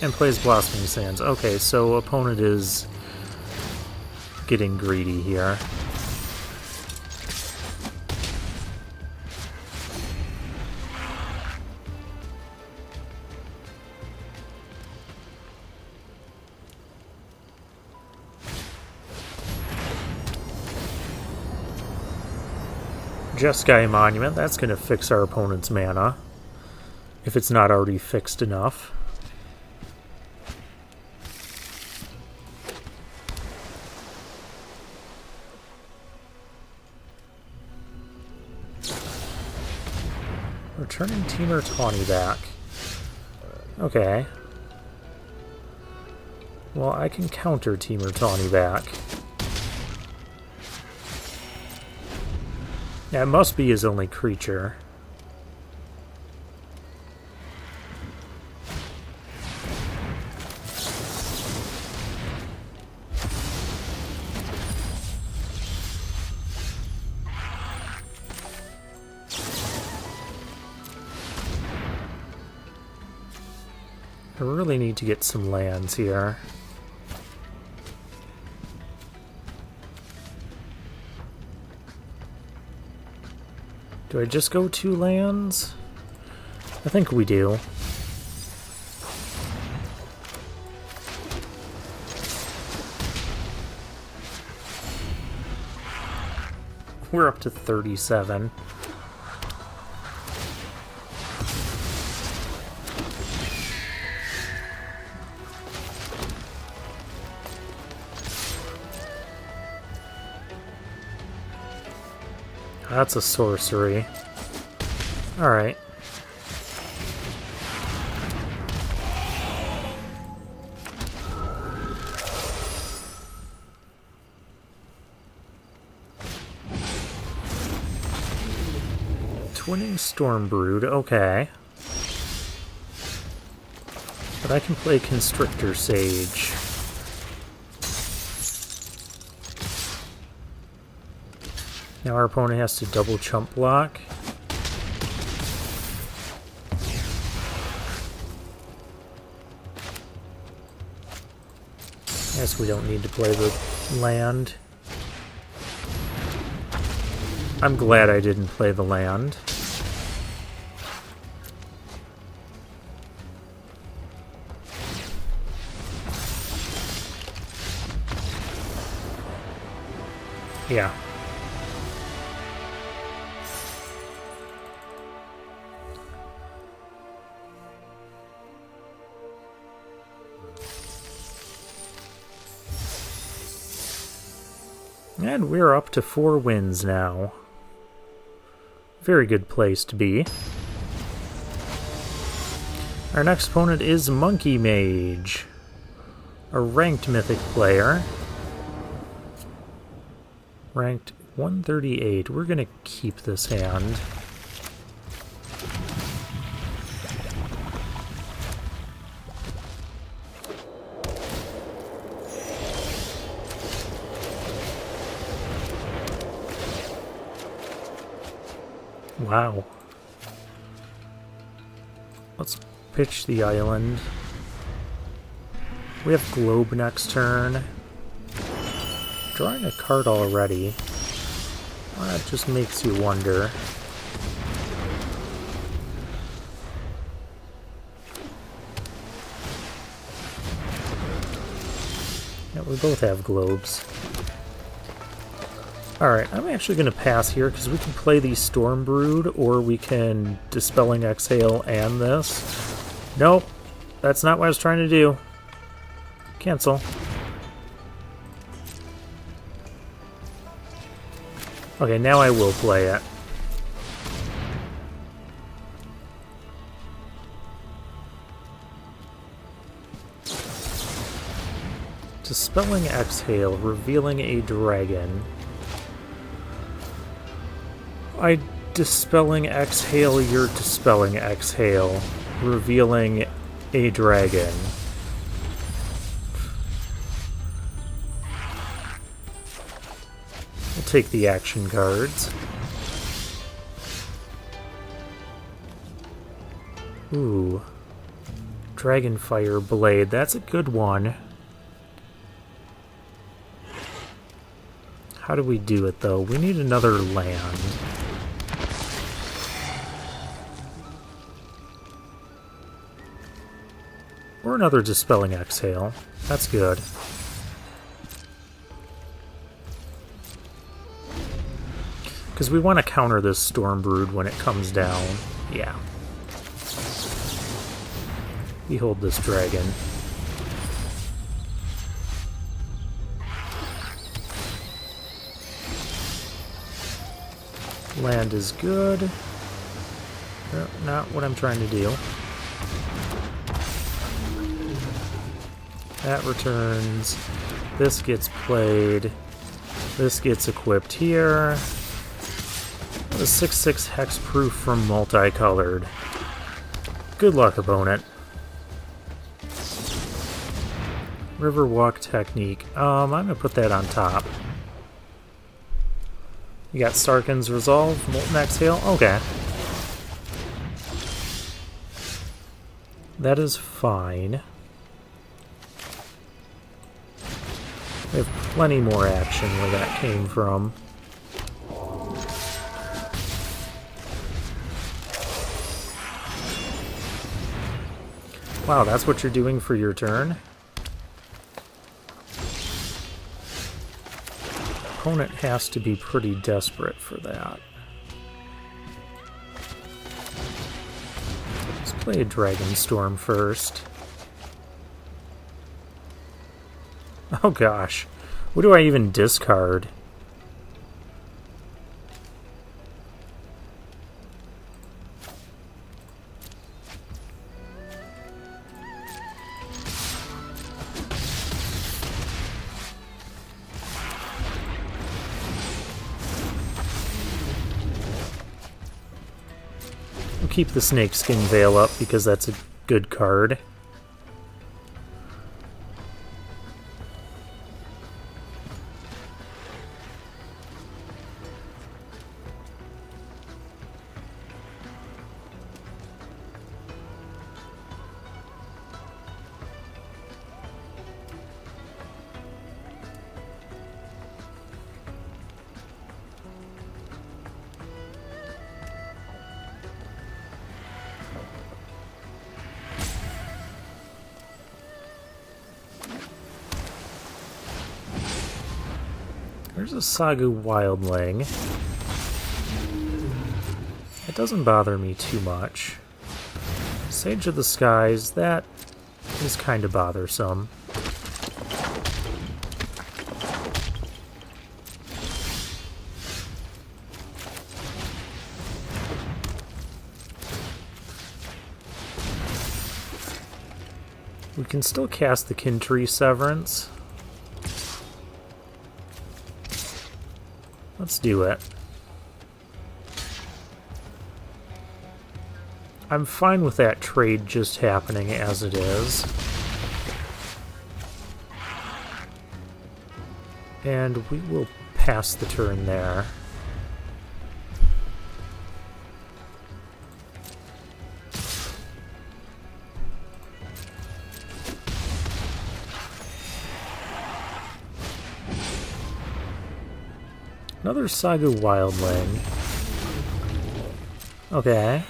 And plays Blossoming Sands. Okay, so opponent is getting greedy here. Jeskai Monument, that's going to fix our opponent's mana, if it's not already fixed enough. Returning Teamer Tawny back. Okay. Well, I can counter Teamer Tawny back. Yeah, it must be his only creature. I really need to get some lands here. Do I just go 2 lands? I think we do. We're up to 37. That's a sorcery. Alright. Twinning Stormbrood, okay. But I can play Constrictor Sage. Now our opponent has to double chump block. Guess we don't need to play the land. I'm glad I didn't play the land. Yeah. And we're up to 4 wins now. Very good place to be. Our next opponent is Monkey Mage, a ranked mythic player. Ranked 138. We're going to keep this hand. Wow. Let's pitch the island. We have Globe next turn. Drawing a card already. Well, that just makes you wonder. Yeah, we both have globes. Alright, I'm actually going to pass here because we can play the Stormbrood or we can Dispelling Exhale and this. Nope, that's not what I was trying to do. Cancel. Okay, now I will play it. Dispelling Exhale, revealing a dragon. I Dispelling Exhale your Dispelling Exhale, revealing a dragon. We'll take the action cards. Ooh. Dragonfire Blade, that's a good one. How do we do it, though? We need another land. Or another Dispelling Exhale. That's good. Because we want to counter this Stormbrood when it comes down. Yeah. Behold this dragon. Land is good. No, not what I'm trying to do. That returns. This gets played. This gets equipped here. A 6/6 Hexproof from Multicolored. Good luck, opponent. Riverwalk Technique. I'm gonna put that on top. You got Sarkhan's Resolve, Molten Exhale. Okay. That is fine. We have plenty more action where that came from. Wow, that's what you're doing for your turn? Opponent has to be pretty desperate for that. Let's play a Dragonstorm first. Oh gosh, what do I even discard? keep the Snakeskin Veil up because that's a good card. There's a Sagu Wildling. It doesn't bother me too much. Sage of the Skies, that is kind of bothersome. We can still cast the Kintree Severance. Let's do it. I'm fine with that trade just happening as it is. And we will pass the turn there. Another Sagu Wildling. Okay.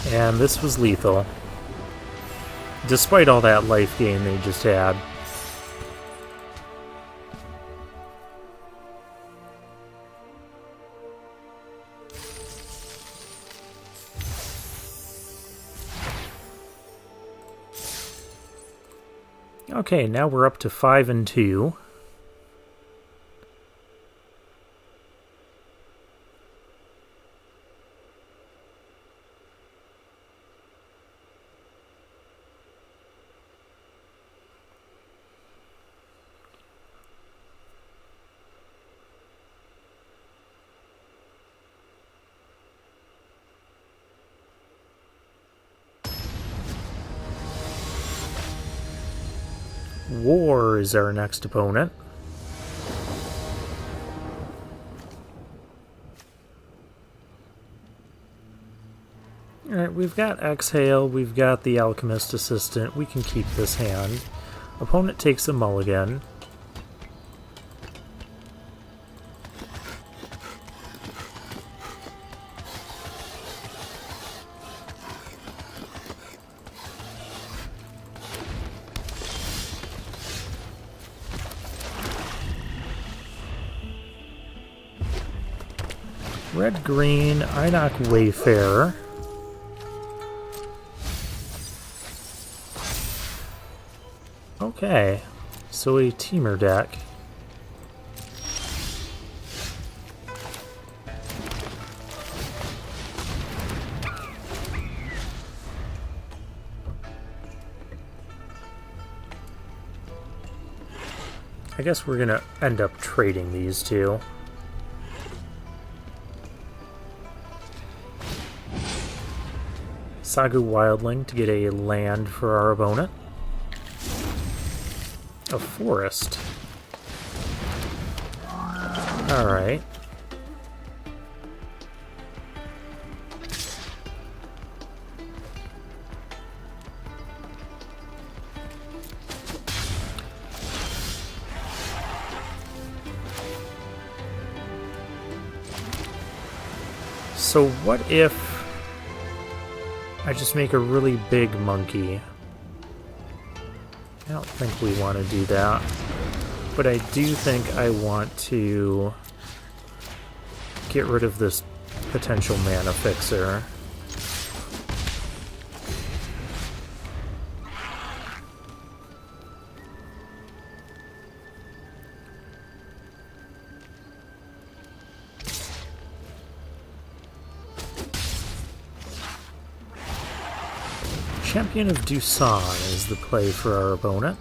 And this was lethal. Despite all that life gain they just had. Okay, now we're up to 5 and 2. War is our next opponent. Alright, we've got Exhale, we've got the Alchemist Assistant, we can keep this hand. Opponent takes a mulligan. Red-green, Einok Wayfarer. Okay, so a Teamer deck. I guess we're gonna end up trading these two. Sagu Wildling to get a land for our opponent. A forest. Alright. So what if I just make a really big monkey? I don't think we want to do that, but I do think I want to get rid of this potential mana fixer. Champion of Dusan is the play for our opponent.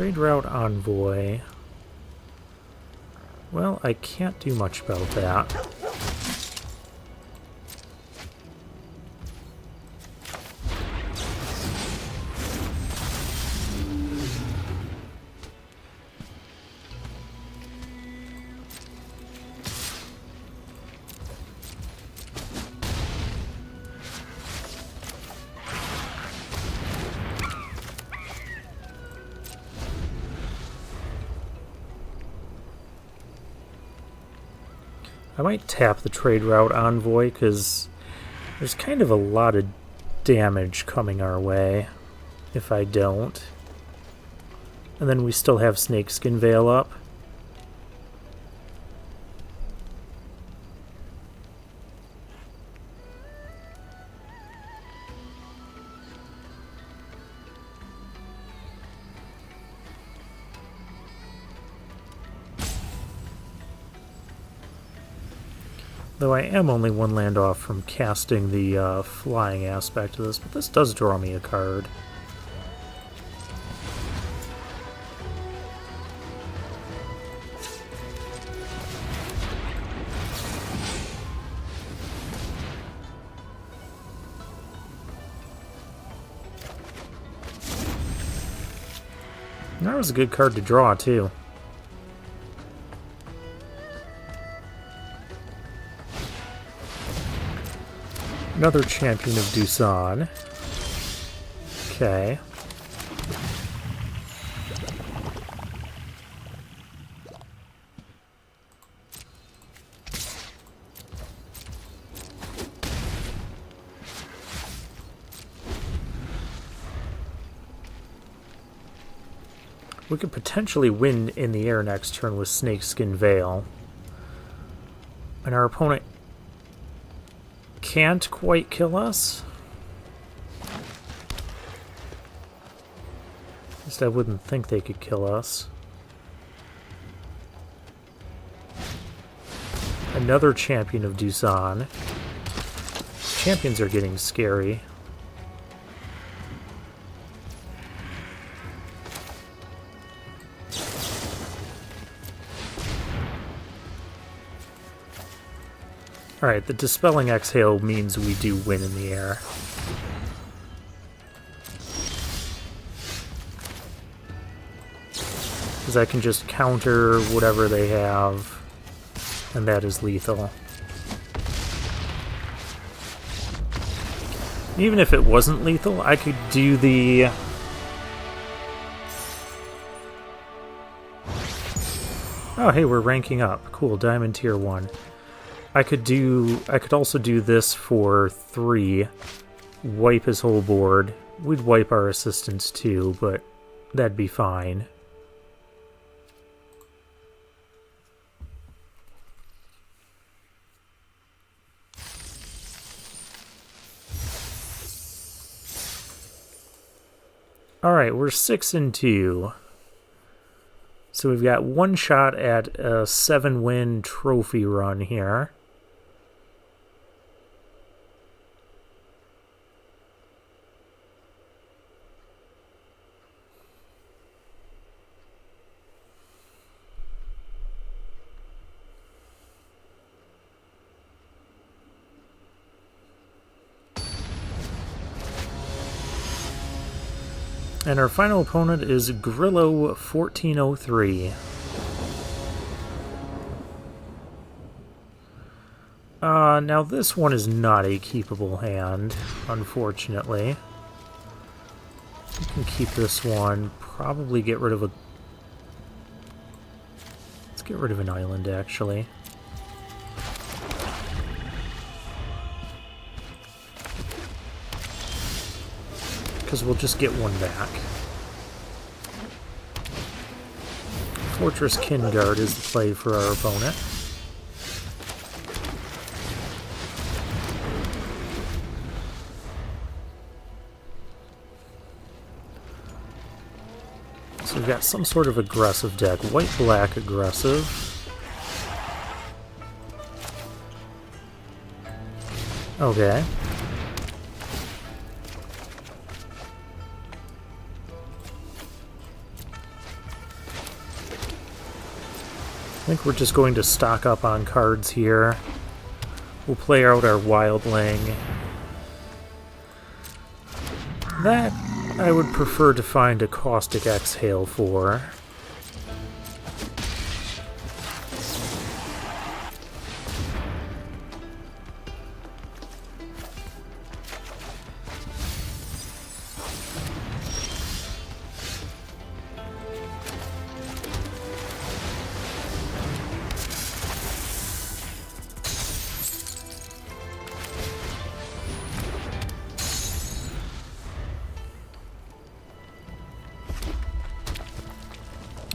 Trade route envoy. Well, I can't do much about that. I might tap the trade route envoy because there's kind of a lot of damage coming our way if I don't. And then we still have Snakeskin Veil up. Though I am only one land off from casting the flying aspect of this, but this does draw me a card. That was a good card to draw, too. Another Champion of Doosan. Okay. We could potentially win in the air next turn with Snakeskin Veil. And our opponent can't quite kill us. At least I wouldn't think they could kill us. Another Champion of Doosan. Champions are getting scary. Alright, the Dispelling Exhale means we do win in the air. Because I can just counter whatever they have, and that is lethal. Even if it wasn't lethal, I could do the... Oh, hey, we're ranking up. Cool, Diamond Tier 1. I could also do this for 3, wipe his whole board. We'd wipe our assistants too, but that'd be fine. Alright, we're 6-2. So we've got one shot at a 7-win trophy run here. And our final opponent is Grillo 1403. Now this one is not a keepable hand, unfortunately. We can keep this one, probably get rid of a... Let's get rid of an island, actually. Because we'll just get one back. Fortress Kinguard is the play for our opponent. So we've got some sort of aggressive deck. White-black aggressive. Okay. think we're just going to stock up on cards here. We'll play out our Wildling. That I would prefer to find a Caustic Exhale for.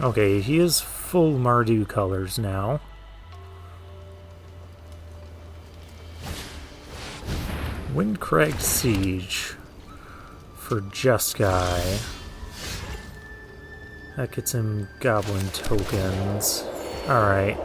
Okay, he is full Mardu colors now. Windcrag Siege for Jeskai. That gets him Goblin tokens. Alright.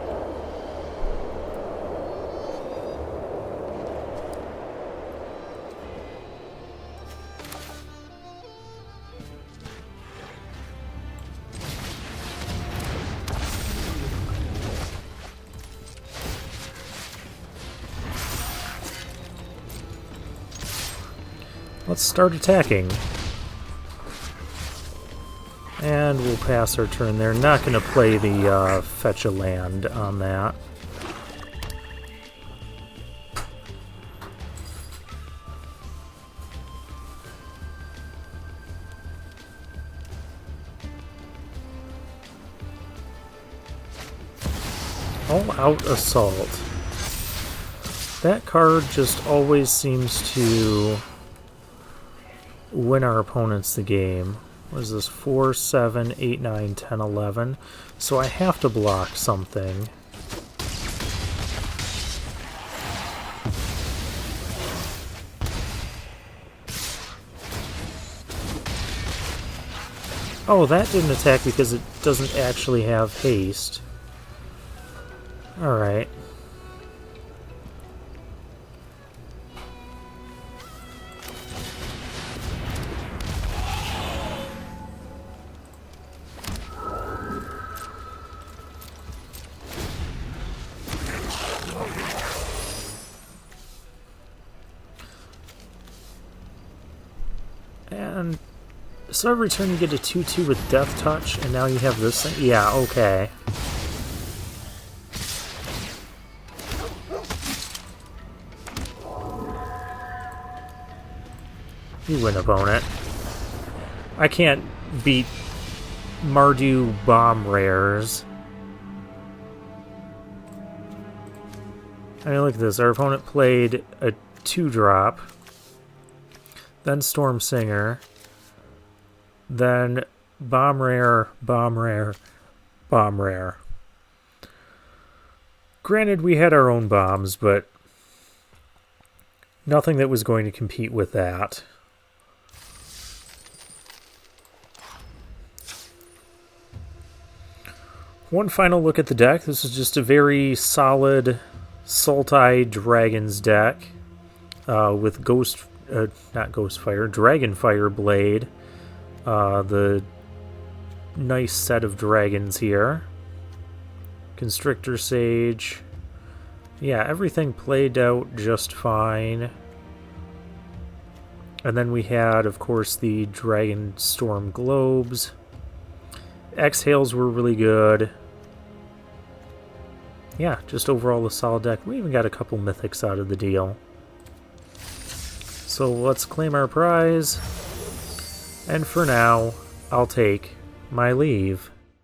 Let's start attacking. And we'll pass our turn there. Not going to play the fetch a land on that. All Out Assault. That card just always seems to win our opponents the game. What is this? 4, 7, 8, 9, 10, 11. So I have to block something. Oh, that didn't attack because it doesn't actually have haste. Alright. And so every turn you get a 2/2 with Death Touch, and now you have this thing? Yeah, okay. You win, opponent. I can't beat Mardu bomb rares. I mean, look at this. Our opponent played a 2-drop. Then Storm Singer, then Bomb Rare, Bomb Rare, Bomb Rare. Granted, we had our own bombs, but nothing that was going to compete with that. One final look at the deck. This is just a very solid Sultai Dragons deck with Dragonfire Blade. The nice set of dragons here. Constrictor Sage. Yeah, everything played out just fine. And then we had, of course, the Dragonstorm Globes. Exhales were really good. Yeah, just overall a solid deck. We even got a couple mythics out of the deal. So let's claim our prize. And for now, I'll take my leave.